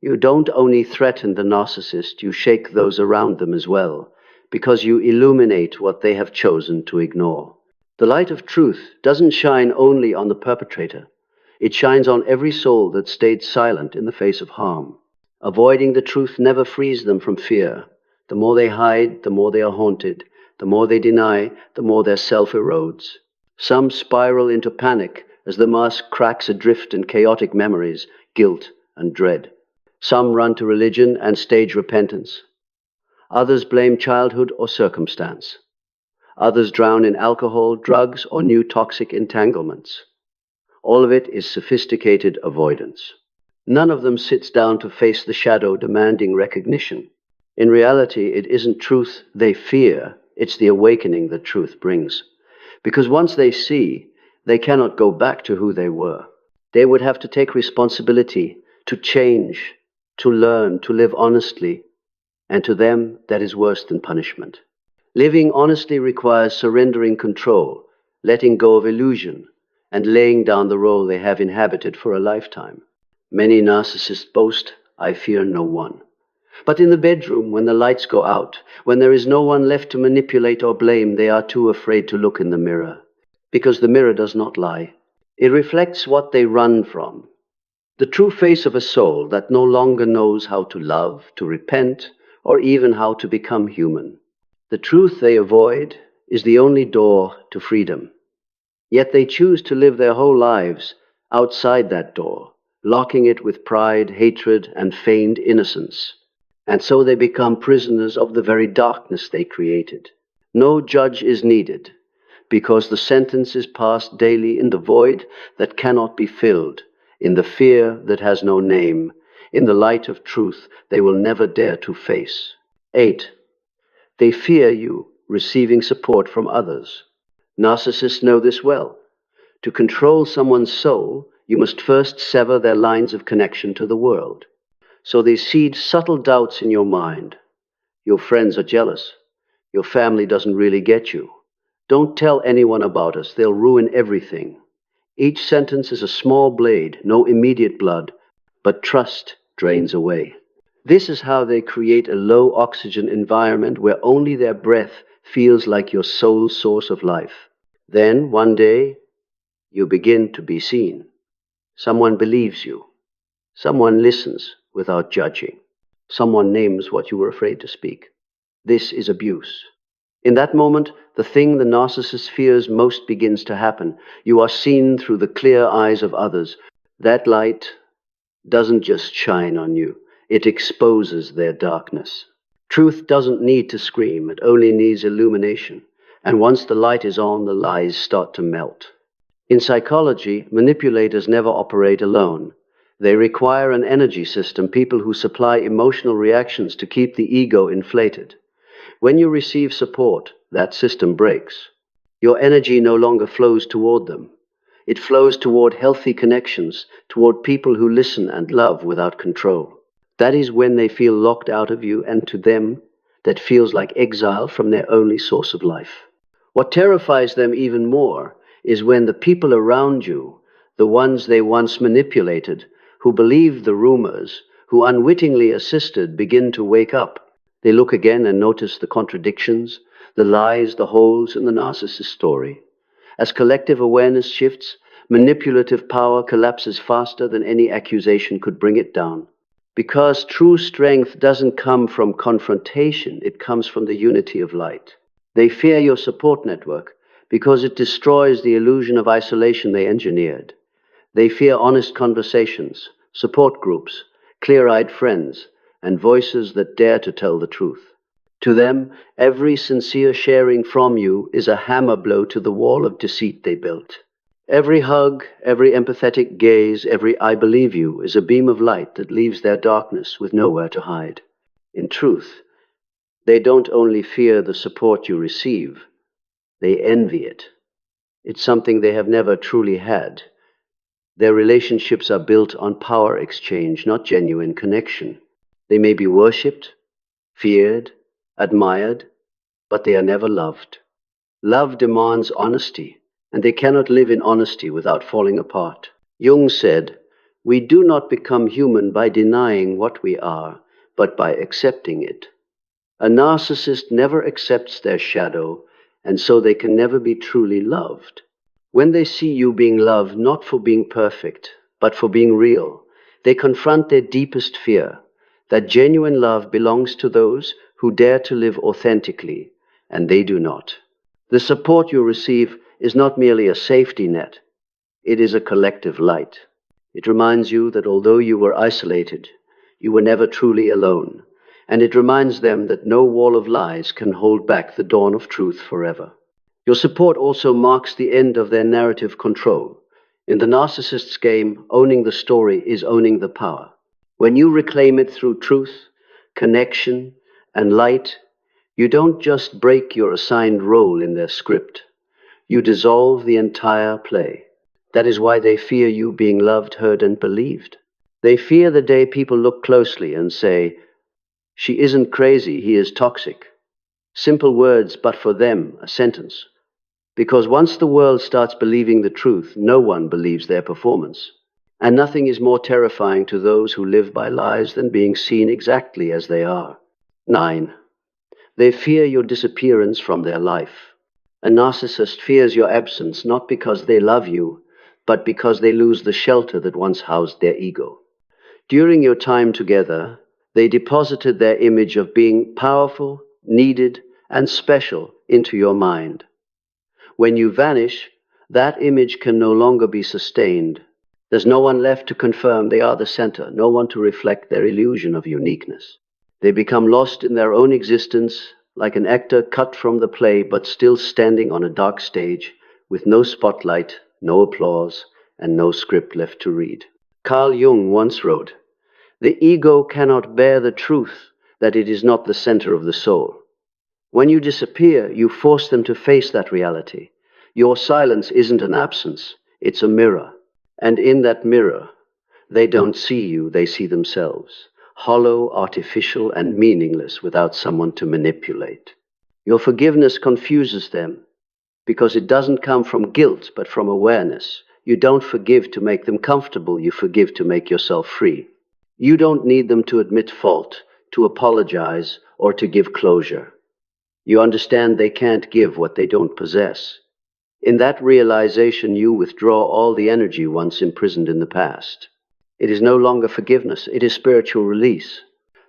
[SPEAKER 1] you don't only threaten the narcissist, you shake those around them as well, because you illuminate what they have chosen to ignore. The light of truth doesn't shine only on the perpetrator. It shines on every soul that stayed silent in the face of harm. Avoiding the truth never frees them from fear. The more they hide, the more they are haunted. The more they deny, the more their self erodes. Some spiral into panic as the mask cracks adrift in chaotic memories, guilt, and dread. Some run to religion and stage repentance. Others blame childhood or circumstance. Others drown in alcohol, drugs, or new toxic entanglements. All of it is sophisticated avoidance. None of them sits down to face the shadow demanding recognition. In reality, it isn't truth they fear, it's the awakening that truth brings. Because once they see, they cannot go back to who they were. They would have to take responsibility, to change, to learn, to live honestly, and to them that is worse than punishment. Living honestly requires surrendering control, letting go of illusion, and laying down the role they have inhabited for a lifetime. Many narcissists boast, "I fear no one." But in the bedroom, when the lights go out, when there is no one left to manipulate or blame, they are too afraid to look in the mirror. Because the mirror does not lie. It reflects what they run from. The true face of a soul that no longer knows how to love, to repent, or even how to become human. The truth they avoid is the only door to freedom. Yet they choose to live their whole lives outside that door, locking it with pride, hatred, and feigned innocence. And so they become prisoners of the very darkness they created. No judge is needed, because the sentence is passed daily in the void that cannot be filled, in the fear that has no name, in the light of truth they will never dare to face. 8. They fear you receiving support from others. Narcissists know this well. To control someone's soul, you must first sever their lines of connection to the world. So they seed subtle doubts in your mind. Your friends are jealous. Your family doesn't really get you. Don't tell anyone about us, they'll ruin everything. Each sentence is a small blade, no immediate blood, but trust drains away. This is how they create a low oxygen environment where only their breath feels like your sole source of life. Then, one day, you begin to be seen. Someone believes you. Someone listens without judging. Someone names what you were afraid to speak. This is abuse. In that moment, the thing the narcissist fears most begins to happen. You are seen through the clear eyes of others. That light doesn't just shine on you. It exposes their darkness. Truth doesn't need to scream. It only needs illumination. And once the light is on, the lies start to melt. In psychology, manipulators never operate alone. They require an energy system, people who supply emotional reactions to keep the ego inflated. When you receive support, that system breaks. Your energy no longer flows toward them. It flows toward healthy connections, toward people who listen and love without control. That is when they feel locked out of you, and to them, that feels like exile from their only source of life. What terrifies them even more is when the people around you, the ones they once manipulated, who believed the rumors, who unwittingly assisted, begin to wake up. They look again and notice the contradictions, the lies, the holes in the narcissist story. As collective awareness shifts, manipulative power collapses faster than any accusation could bring it down. Because true strength doesn't come from confrontation, it comes from the unity of light. They fear your support network because it destroys the illusion of isolation they engineered. They fear honest conversations, support groups, clear-eyed friends, and voices that dare to tell the truth. To them, every sincere sharing from you is a hammer blow to the wall of deceit they built. Every hug, every empathetic gaze, every "I believe you" is a beam of light that leaves their darkness with nowhere to hide. In truth, they don't only fear the support you receive, they envy it. It's something they have never truly had. Their relationships are built on power exchange, not genuine connection. They may be worshipped, feared, admired, but they are never loved. Love demands honesty, and they cannot live in honesty without falling apart. Jung said, "We do not become human by denying what we are, but by accepting it." A narcissist never accepts their shadow, and so they can never be truly loved. When they see you being loved not for being perfect, but for being real, they confront their deepest fear, that genuine love belongs to those who dare to live authentically, and they do not. The support you receive is not merely a safety net, it is a collective light. It reminds you that although you were isolated, you were never truly alone, and it reminds them that no wall of lies can hold back the dawn of truth forever. Your support also marks the end of their narrative control. In the narcissist's game, owning the story is owning the power. When you reclaim it through truth, connection, and light, you don't just break your assigned role in their script. You dissolve the entire play. That is why they fear you being loved, heard, and believed. They fear the day people look closely and say, "She isn't crazy, he is toxic." Simple words, but for them, a sentence. Because once the world starts believing the truth, no one believes their performance. And nothing is more terrifying to those who live by lies than being seen exactly as they are. 9. They fear your disappearance from their life. A narcissist fears your absence not because they love you, but because they lose the shelter that once housed their ego. During your time together, they deposited their image of being powerful, needed, and special into your mind. When you vanish, that image can no longer be sustained. There's no one left to confirm they are the center, no one to reflect their illusion of uniqueness. They become lost in their own existence, like an actor cut from the play but still standing on a dark stage, with no spotlight, no applause, and no script left to read. Carl Jung once wrote, "The ego cannot bear the truth that it is not the center of the soul." When you disappear, you force them to face that reality. Your silence isn't an absence, it's a mirror. And in that mirror, they don't see you, they see themselves. Hollow, artificial, and meaningless without someone to manipulate. Your forgiveness confuses them because it doesn't come from guilt, but from awareness. You don't forgive to make them comfortable, you forgive to make yourself free. You don't need them to admit fault, to apologize, or to give closure. You understand they can't give what they don't possess. In that realization, you withdraw all the energy once imprisoned in the past. It is no longer forgiveness, it is spiritual release.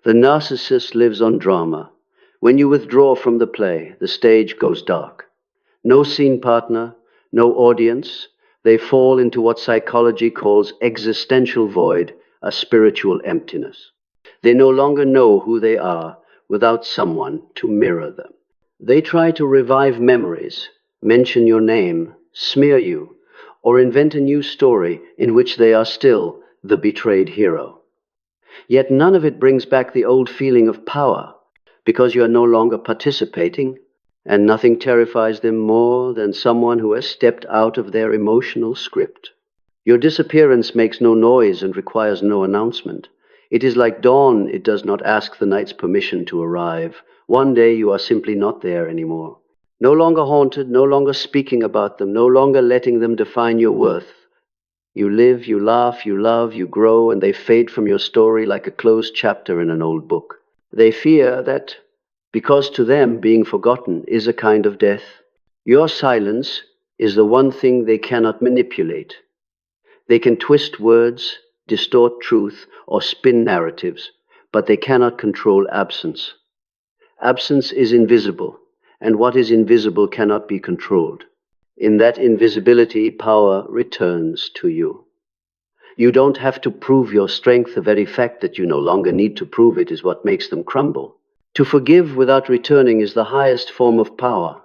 [SPEAKER 1] The narcissist lives on drama. When you withdraw from the play, the stage goes dark. No scene partner, no audience. They fall into what psychology calls existential void, a spiritual emptiness. They no longer know who they are without someone to mirror them. They try to revive memories, mention your name, smear you, or invent a new story in which they are still the betrayed hero. Yet none of it brings back the old feeling of power, because you are no longer participating, and nothing terrifies them more than someone who has stepped out of their emotional script. Your disappearance makes no noise and requires no announcement. It is like dawn, it does not ask the night's permission to arrive. One day you are simply not there anymore. No longer haunted, no longer speaking about them, no longer letting them define your worth. You live, you laugh, you love, you grow, and they fade from your story like a closed chapter in an old book. They fear that, because to them being forgotten is a kind of death, your silence is the one thing they cannot manipulate. They can twist words, distort truth, or spin narratives, but they cannot control absence. Absence is invisible, and what is invisible cannot be controlled. In that invisibility, power returns to you. You don't have to prove your strength. The very fact that you no longer need to prove it is what makes them crumble. To forgive without returning is the highest form of power,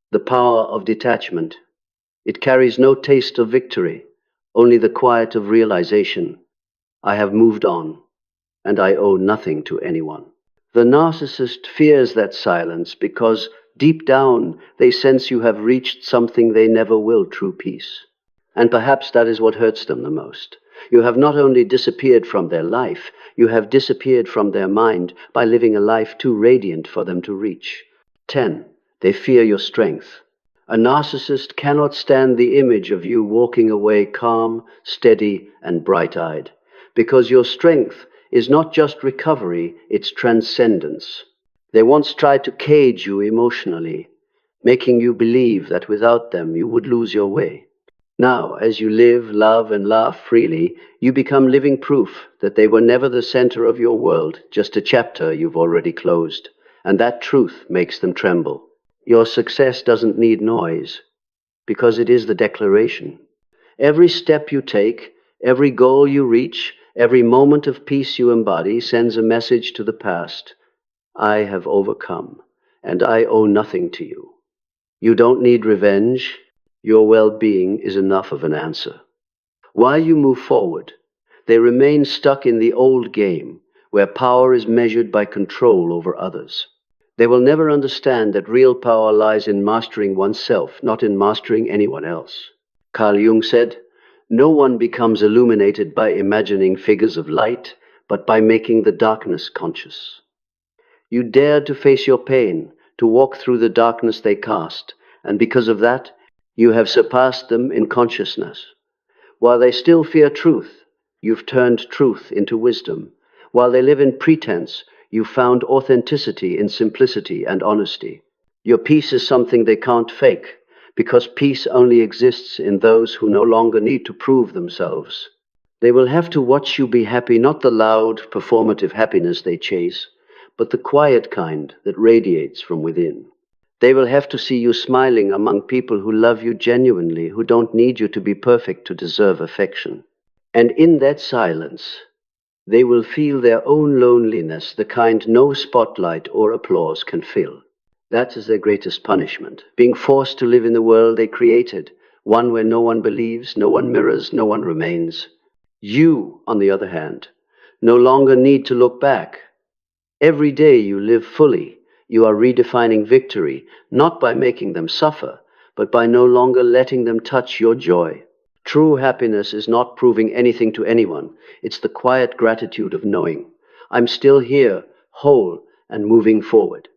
[SPEAKER 1] the power of detachment. It carries no taste of victory, only the quiet of realization. I have moved on, and I owe nothing to anyone. The narcissist fears that silence because deep down they sense you have reached something they never will, true peace. And perhaps that is what hurts them the most. You have not only disappeared from their life, you have disappeared from their mind by living a life too radiant for them to reach. 10. They fear your strength. A narcissist cannot stand the image of you walking away calm, steady, and bright-eyed, because your strength is not just recovery, it's transcendence. They once tried to cage you emotionally, making you believe that without them you would lose your way. Now, as you live, love, and laugh freely, you become living proof that they were never the center of your world, just a chapter you've already closed. And that truth makes them tremble. Your success doesn't need noise, because it is the declaration. Every step you take, every goal you reach, every moment of peace you embody sends a message to the past. I have overcome, and I owe nothing to you. You don't need revenge. Your well-being is enough of an answer. While you move forward, they remain stuck in the old game, where power is measured by control over others. They will never understand that real power lies in mastering oneself, not in mastering anyone else. Carl Jung said, "No one becomes illuminated by imagining figures of light, but by making the darkness conscious." You dared to face your pain, to walk through the darkness they cast, and because of that, you have surpassed them in consciousness. While they still fear truth, you've turned truth into wisdom. While they live in pretense, you've found authenticity in simplicity and honesty. Your peace is something they can't fake, because peace only exists in those who no longer need to prove themselves. They will have to watch you be happy, not the loud, performative happiness they chase, but the quiet kind that radiates from within. They will have to see you smiling among people who love you genuinely, who don't need you to be perfect to deserve affection. And in that silence, they will feel their own loneliness, the kind no spotlight or applause can fill. That is their greatest punishment, being forced to live in the world they created, one where no one believes, no one mirrors, no one remains. You, on the other hand, no longer need to look back. Every day you live fully. You are redefining victory, not by making them suffer, but by no longer letting them touch your joy. True happiness is not proving anything to anyone. It's the quiet gratitude of knowing, I'm still here, whole, and moving forward.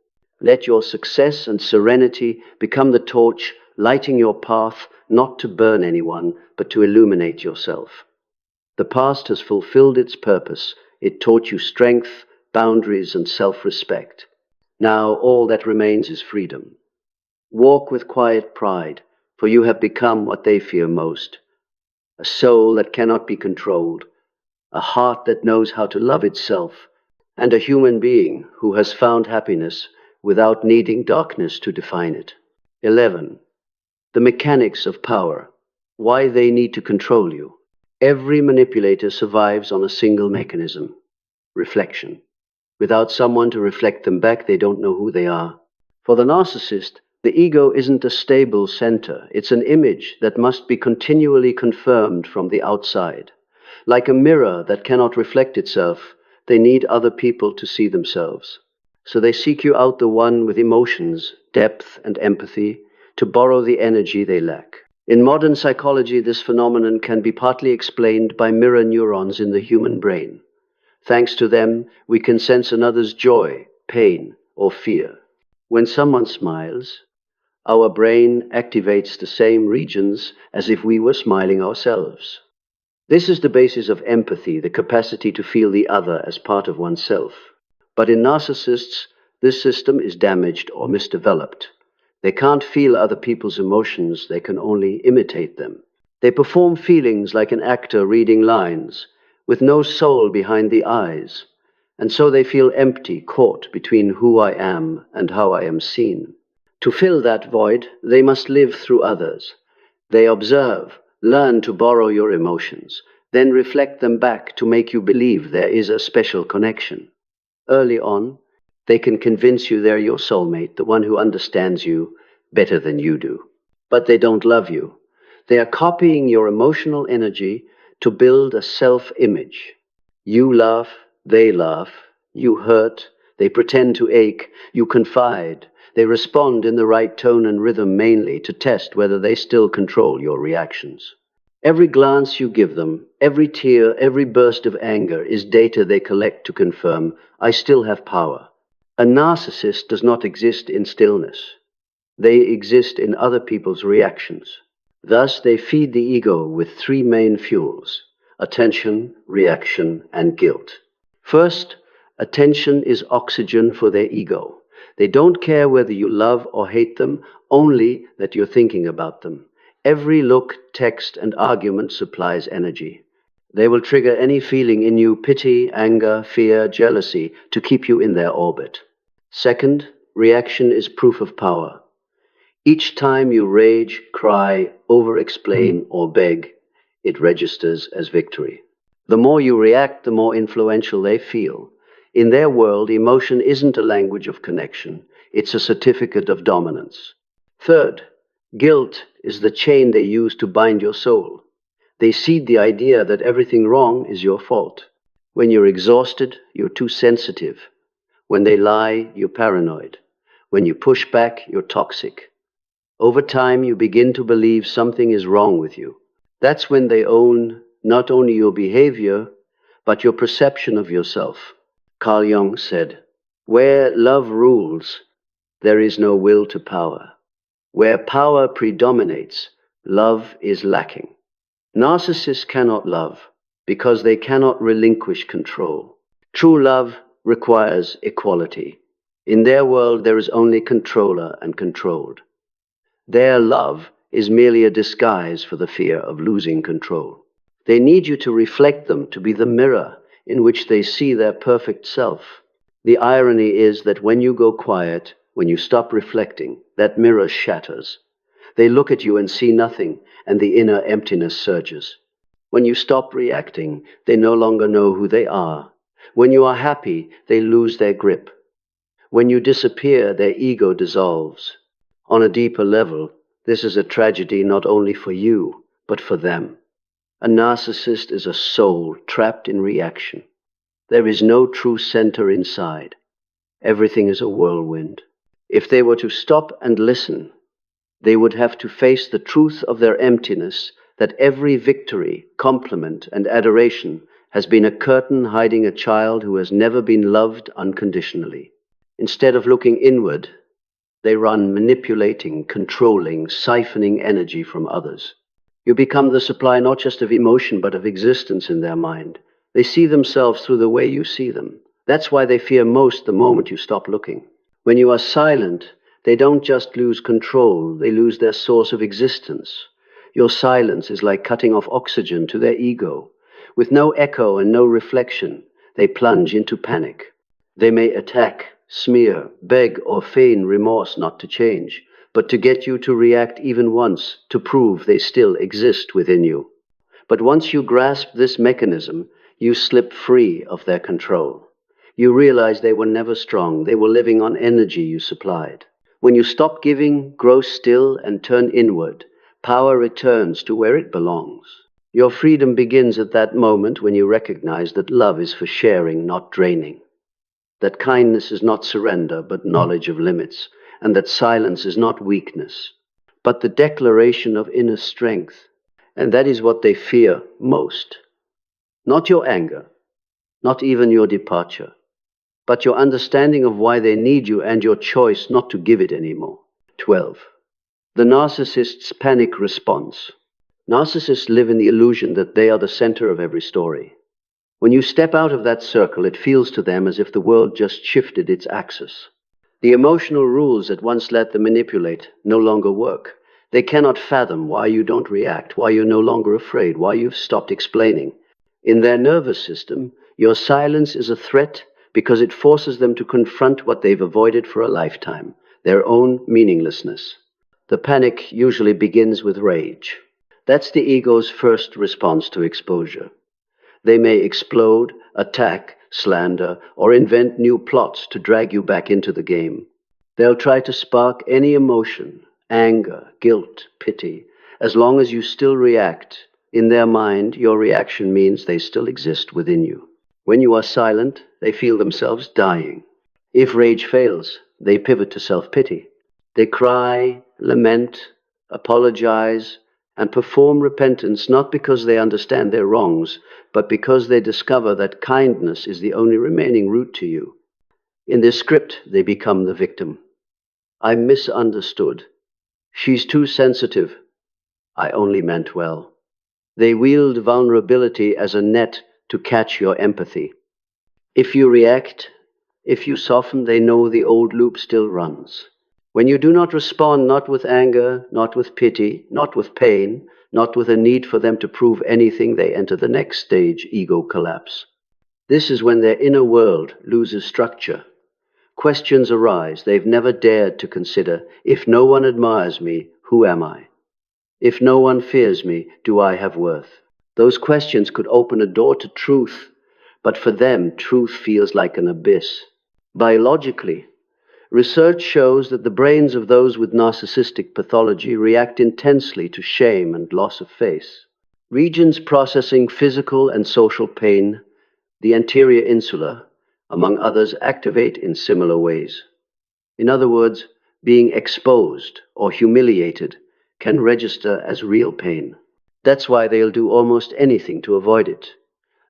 [SPEAKER 1] Let your success and serenity become the torch, lighting your path, not to burn anyone, but to illuminate yourself. The past has fulfilled its purpose. It taught you strength, boundaries, and self-respect. Now all that remains is freedom. Walk with quiet pride, for you have become what they fear most. A soul that cannot be controlled, a heart that knows how to love itself, and a human being who has found happiness without needing darkness to define it. 11. The mechanics of power. Why they need to control you. Every manipulator survives on a single mechanism: reflection. Without someone to reflect them back, they don't know who they are. For the narcissist, the ego isn't a stable center. It's an image that must be continually confirmed from the outside. Like a mirror that cannot reflect itself, they need other people to see themselves. So they seek you out, the one with emotions, depth, and empathy, to borrow the energy they lack. In modern psychology, this phenomenon can be partly explained by mirror neurons in the human brain. Thanks to them, we can sense another's joy, pain, or fear. When someone smiles, our brain activates the same regions as if we were smiling ourselves. This is the basis of empathy, the capacity to feel the other as part of oneself. But in narcissists, this system is damaged or misdeveloped. They can't feel other people's emotions, they can only imitate them. They perform feelings like an actor reading lines, with no soul behind the eyes, and so they feel empty, caught between who I am and how I am seen. To fill that void, they must live through others. They observe, learn to borrow your emotions, then reflect them back to make you believe there is a special connection. Early on, they can convince you they're your soulmate, the one who understands you better than you do. But they don't love you. They are copying your emotional energy to build a self-image. You laugh, they laugh. You hurt, they pretend to ache. You confide. They respond in the right tone and rhythm, mainly to test whether they still control your reactions. Every glance you give them, every tear, every burst of anger is data they collect to confirm, I still have power. A narcissist does not exist in stillness. They exist in other people's reactions. Thus, they feed the ego with three main fuels: attention, reaction, and guilt. First, attention is oxygen for their ego. They don't care whether you love or hate them, only that you're thinking about them. Every look, text, and argument supplies energy. They will trigger any feeling in you: pity, anger, fear, jealousy, to keep you in their orbit. Second, reaction is proof of power. Each time you rage, cry, over-explain, or beg, it registers as victory. The more you react, the more influential they feel. In their world, emotion isn't a language of connection. It's a certificate of dominance. Third, guilt is the chain they use to bind your soul. They seed the idea that everything wrong is your fault. When you're exhausted, you're too sensitive. When they lie, you're paranoid. When you push back, you're toxic. Over time, you begin to believe something is wrong with you. That's when they own not only your behavior, but your perception of yourself. Carl Jung said, "Where love rules, there is no will to power. Where power predominates, love is lacking." Narcissists cannot love because they cannot relinquish control. True love requires equality. In their world, there is only controller and controlled. Their love is merely a disguise for the fear of losing control. They need you to reflect them, to be the mirror in which they see their perfect self. The irony is that when you go quiet, when you stop reflecting, that mirror shatters. They look at you and see nothing, and the inner emptiness surges. When you stop reacting, they no longer know who they are. When you are happy, they lose their grip. When you disappear, their ego dissolves. On a deeper level, this is a tragedy not only for you, but for them. A narcissist is a soul trapped in reaction. There is no true center inside. Everything is a whirlwind. If they were to stop and listen, they would have to face the truth of their emptiness, that every victory, compliment, and adoration has been a curtain hiding a child who has never been loved unconditionally. Instead of looking inward, they run manipulating, controlling, siphoning energy from others. You become the supply not just of emotion, but of existence in their mind. They see themselves through the way you see them. That's why they fear most the moment you stop looking. When you are silent, they don't just lose control, they lose their source of existence. Your silence is like cutting off oxygen to their ego. With no echo and no reflection, they plunge into panic. They may attack, smear, beg, or feign remorse not to change, but to get you to react even once, to prove they still exist within you. But once you grasp this mechanism, you slip free of their control. You realize they were never strong, they were living on energy you supplied. When you stop giving, grow still, and turn inward, power returns to where it belongs. Your freedom begins at that moment when you recognize that love is for sharing, not draining. That kindness is not surrender, but knowledge of limits, and that silence is not weakness, but the declaration of inner strength. And that is what they fear most. Not your anger, not even your departure, but your understanding of why they need you and your choice not to give it anymore. 12. The narcissist's panic response. Narcissists live in the illusion that they are the center of every story. When you step out of that circle, it feels to them as if the world just shifted its axis. The emotional rules that once let them manipulate no longer work. They cannot fathom why you don't react, why you're no longer afraid, why you've stopped explaining. In their nervous system, your silence is a threat because it forces them to confront what they've avoided for a lifetime, their own meaninglessness. The panic usually begins with rage. That's the ego's first response to exposure. They may explode, attack, slander, or invent new plots to drag you back into the game. They'll try to spark any emotion, anger, guilt, pity, as long as you still react. In their mind, your reaction means they still exist within you. When you are silent, they feel themselves dying. If rage fails, they pivot to self-pity. They cry, lament, apologize, and perform repentance not because they understand their wrongs, but because they discover that kindness is the only remaining route to you. In this script, they become the victim. I misunderstood. She's too sensitive. I only meant well. They wield vulnerability as a net to catch your empathy. If you react, if you soften, they know the old loop still runs. When you do not respond, not with anger, not with pity, not with pain, not with a need for them to prove anything, they enter the next stage, ego collapse. This is when their inner world loses structure. Questions arise they've never dared to consider. If no one admires me, who am I? If no one fears me, do I have worth? Those questions could open a door to truth, but for them, truth feels like an abyss. Biologically, research shows that the brains of those with narcissistic pathology react intensely to shame and loss of face. Regions processing physical and social pain, the anterior insula, among others, activate in similar ways. In other words, being exposed or humiliated can register as real pain. That's why they'll do almost anything to avoid it.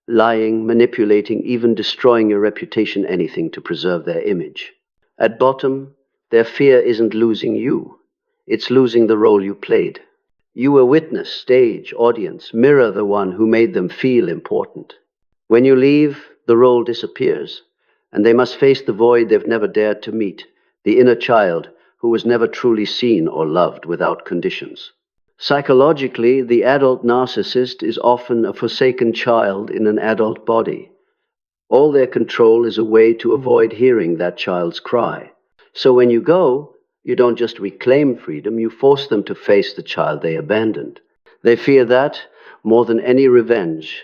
[SPEAKER 1] Lying, manipulating, even destroying your reputation, anything to preserve their image. At bottom, their fear isn't losing you. It's losing the role you played. You were witness, stage, audience, mirror the one who made them feel important. When you leave, the role disappears, and they must face the void they've never dared to meet, the inner child who was never truly seen or loved without conditions. Psychologically, the adult narcissist is often a forsaken child in an adult body. All their control is a way to avoid hearing that child's cry. So when you go, you don't just reclaim freedom, you force them to face the child they abandoned. They fear that more than any revenge.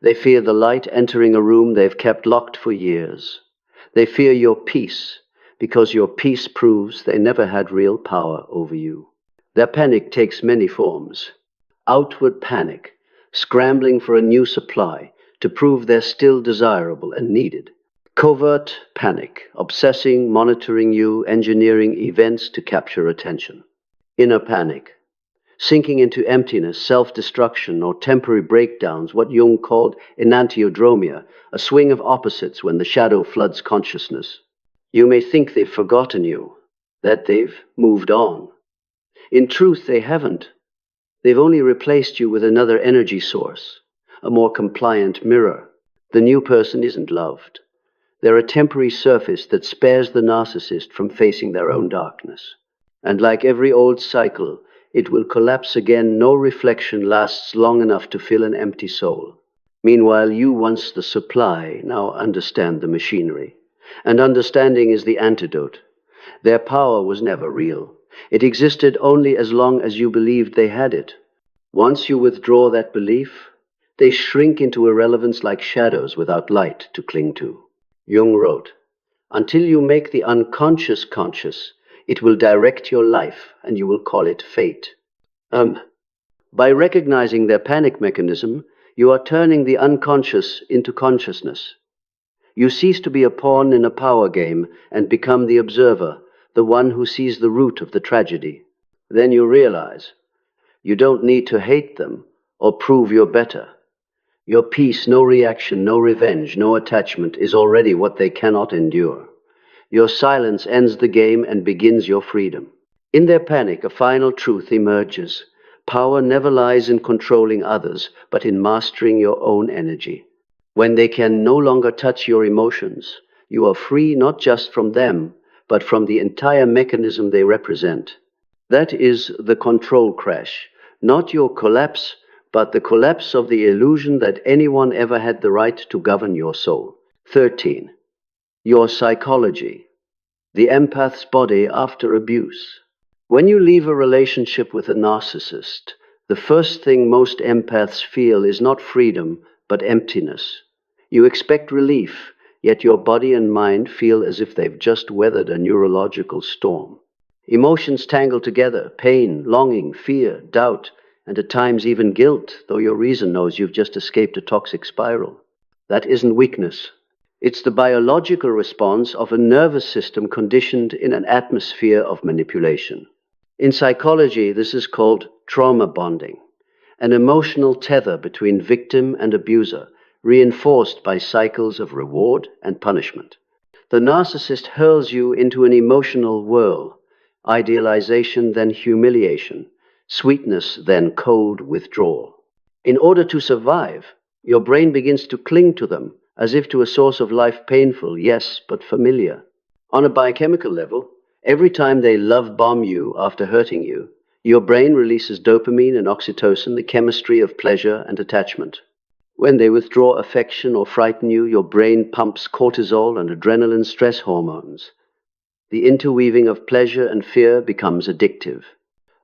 [SPEAKER 1] They fear the light entering a room they've kept locked for years. They fear your peace, because your peace proves they never had real power over you. Their panic takes many forms. Outward panic, scrambling for a new supply to prove they're still desirable and needed. Covert panic, obsessing, monitoring you, engineering events to capture attention. Inner panic, sinking into emptiness, self-destruction, or temporary breakdowns, what Jung called enantiodromia, a swing of opposites when the shadow floods consciousness. You may think they've forgotten you, that they've moved on. In truth, they haven't. They've only replaced you with another energy source, a more compliant mirror. The new person isn't loved. They're a temporary surface that spares the narcissist from facing their own darkness. And like every old cycle, it will collapse again. No reflection lasts long enough to fill an empty soul. Meanwhile, you, once the supply, now understand the machinery. And understanding is the antidote. Their power was never real. It existed only as long as you believed they had it. Once you withdraw that belief, they shrink into irrelevance like shadows without light to cling to. Jung wrote, "Until you make the unconscious conscious, it will direct your life, and you will call it fate." By recognizing their panic mechanism, you are turning the unconscious into consciousness. You cease to be a pawn in a power game and become the observer, the one who sees the root of the tragedy. Then you realize you don't need to hate them or prove you're better. Your peace, no reaction, no revenge, no attachment, is already what they cannot endure. Your silence ends the game and begins your freedom. In their panic, a final truth emerges. Power never lies in controlling others, but in mastering your own energy. When they can no longer touch your emotions, you are free not just from them, but from the entire mechanism they represent. That is the control crash, not your collapse, but the collapse of the illusion that anyone ever had the right to govern your soul. 13. Your psychology. The empath's body after abuse. When you leave a relationship with a narcissist, the first thing most empaths feel is not freedom, but emptiness. You expect relief, yet your body and mind feel as if they've just weathered a neurological storm. Emotions tangle together: pain, longing, fear, doubt, and at times even guilt, though your reason knows you've just escaped a toxic spiral. That isn't weakness. It's the biological response of a nervous system conditioned in an atmosphere of manipulation. In psychology, this is called trauma bonding, an emotional tether between victim and abuser, reinforced by cycles of reward and punishment. The narcissist hurls you into an emotional whirl: idealization, then humiliation; sweetness, then cold withdrawal. In order to survive, your brain begins to cling to them, as if to a source of life painful, yes, but familiar. On a biochemical level, every time they love bomb you after hurting you, your brain releases dopamine and oxytocin, the chemistry of pleasure and attachment. When they withdraw affection or frighten you, your brain pumps cortisol and adrenaline, stress hormones. The interweaving of pleasure and fear becomes addictive.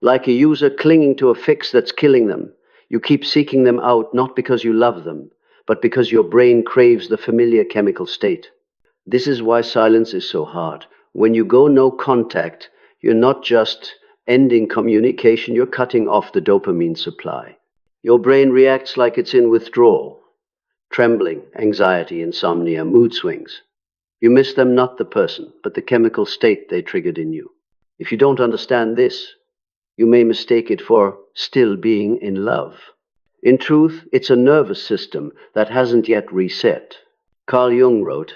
[SPEAKER 1] Like a user clinging to a fix that's killing them, you keep seeking them out, not because you love them, but because your brain craves the familiar chemical state. This is why silence is so hard. When you go no contact, you're not just ending communication, you're cutting off the dopamine supply. Your brain reacts like it's in withdrawal: trembling, anxiety, insomnia, mood swings. You miss them, not the person, but the chemical state they triggered in you. If you don't understand this, you may mistake it for still being in love. In truth, it's a nervous system that hasn't yet reset. Carl Jung wrote,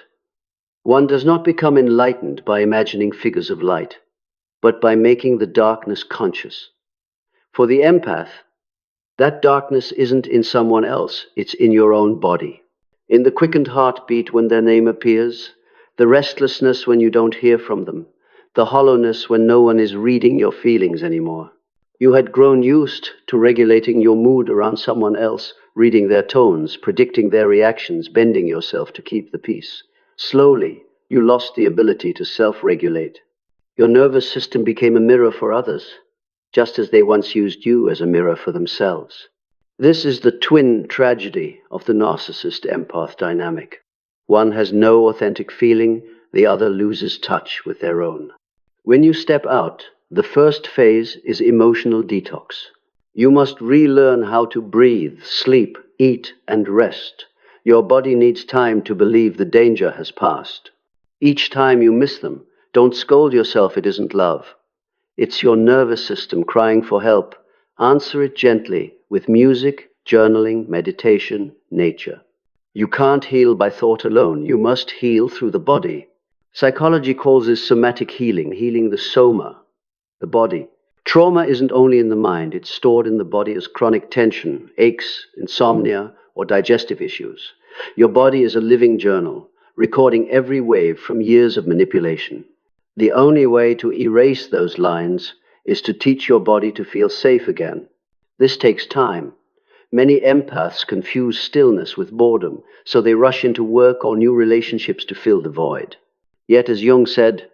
[SPEAKER 1] "One does not become enlightened by imagining figures of light, but by making the darkness conscious." For the empath, that darkness isn't in someone else, it's in your own body. In the quickened heartbeat when their name appears, the restlessness when you don't hear from them, the hollowness when no one is reading your feelings anymore. You had grown used to regulating your mood around someone else, reading their tones, predicting their reactions, bending yourself to keep the peace. Slowly, you lost the ability to self-regulate. Your nervous system became a mirror for others, just as they once used you as a mirror for themselves. This is the twin tragedy of the narcissist-empath dynamic. One has no authentic feeling, the other loses touch with their own. When you step out, the first phase is emotional detox. You must relearn how to breathe, sleep, eat, and rest. Your body needs time to believe the danger has passed. Each time you miss them, don't scold yourself, it isn't love. It's your nervous system crying for help. Answer it gently with music, journaling, meditation, nature. You can't heal by thought alone. You must heal through the body. Psychology calls this somatic healing, healing the soma, the body. Trauma isn't only in the mind, it's stored in the body as chronic tension, aches, insomnia, or digestive issues. Your body is a living journal, recording every wave from years of manipulation. The only way to erase those lines is to teach your body to feel safe again. This takes time. Many empaths confuse stillness with boredom, so they rush into work or new relationships to fill the void. Yet, as Jung said,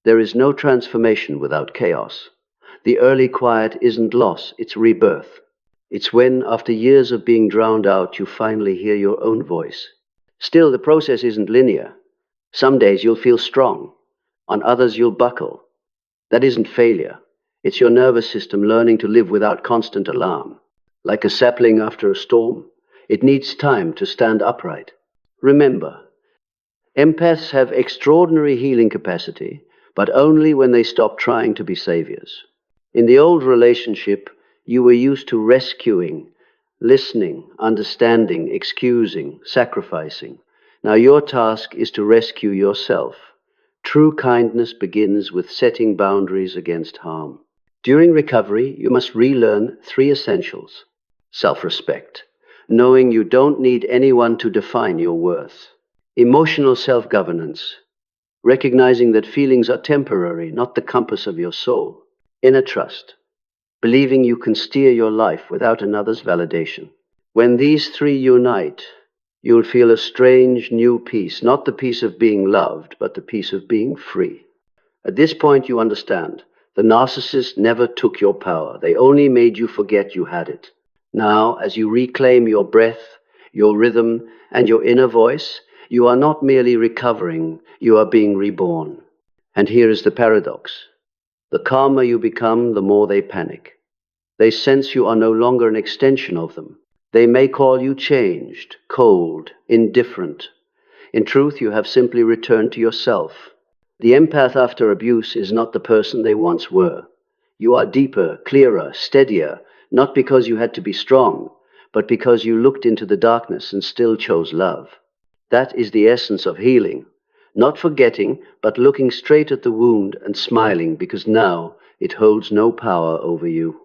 [SPEAKER 1] there is no transformation without chaos. The early quiet isn't loss, it's rebirth. It's when, after years of being drowned out, you finally hear your own voice. Still, the process isn't linear. Some days you'll feel strong. On others you'll buckle. That isn't failure. It's your nervous system learning to live without constant alarm. Like a sapling after a storm, it needs time to stand upright. Remember, empaths have extraordinary healing capacity, but only when they stop trying to be saviors. In the old relationship, you were used to rescuing. listening, understanding, excusing, sacrificing. Now your task is to rescue yourself. True kindness begins with setting boundaries against harm. During recovery, you must relearn 3 essentials. Self-respect, knowing you don't need anyone to define your worth. Emotional self-governance, recognizing that feelings are temporary, not the compass of your soul. Inner trust, believing you can steer your life without another's validation. When these 3 unite, you'll feel a strange new peace, not the peace of being loved, but the peace of being free. At this point, you understand. The narcissist never took your power. They only made you forget you had it. Now, as you reclaim your breath, your rhythm, and your inner voice, you are not merely recovering, you are being reborn. And here is the paradox. The calmer you become, the more they panic. They sense you are no longer an extension of them. They may call you changed, cold, indifferent. In truth, you have simply returned to yourself. The empath after abuse is not the person they once were. You are deeper, clearer, steadier, not because you had to be strong, but because you looked into the darkness and still chose love. That is the essence of healing. Not forgetting, but looking straight at the wound and smiling because now it holds no power over you.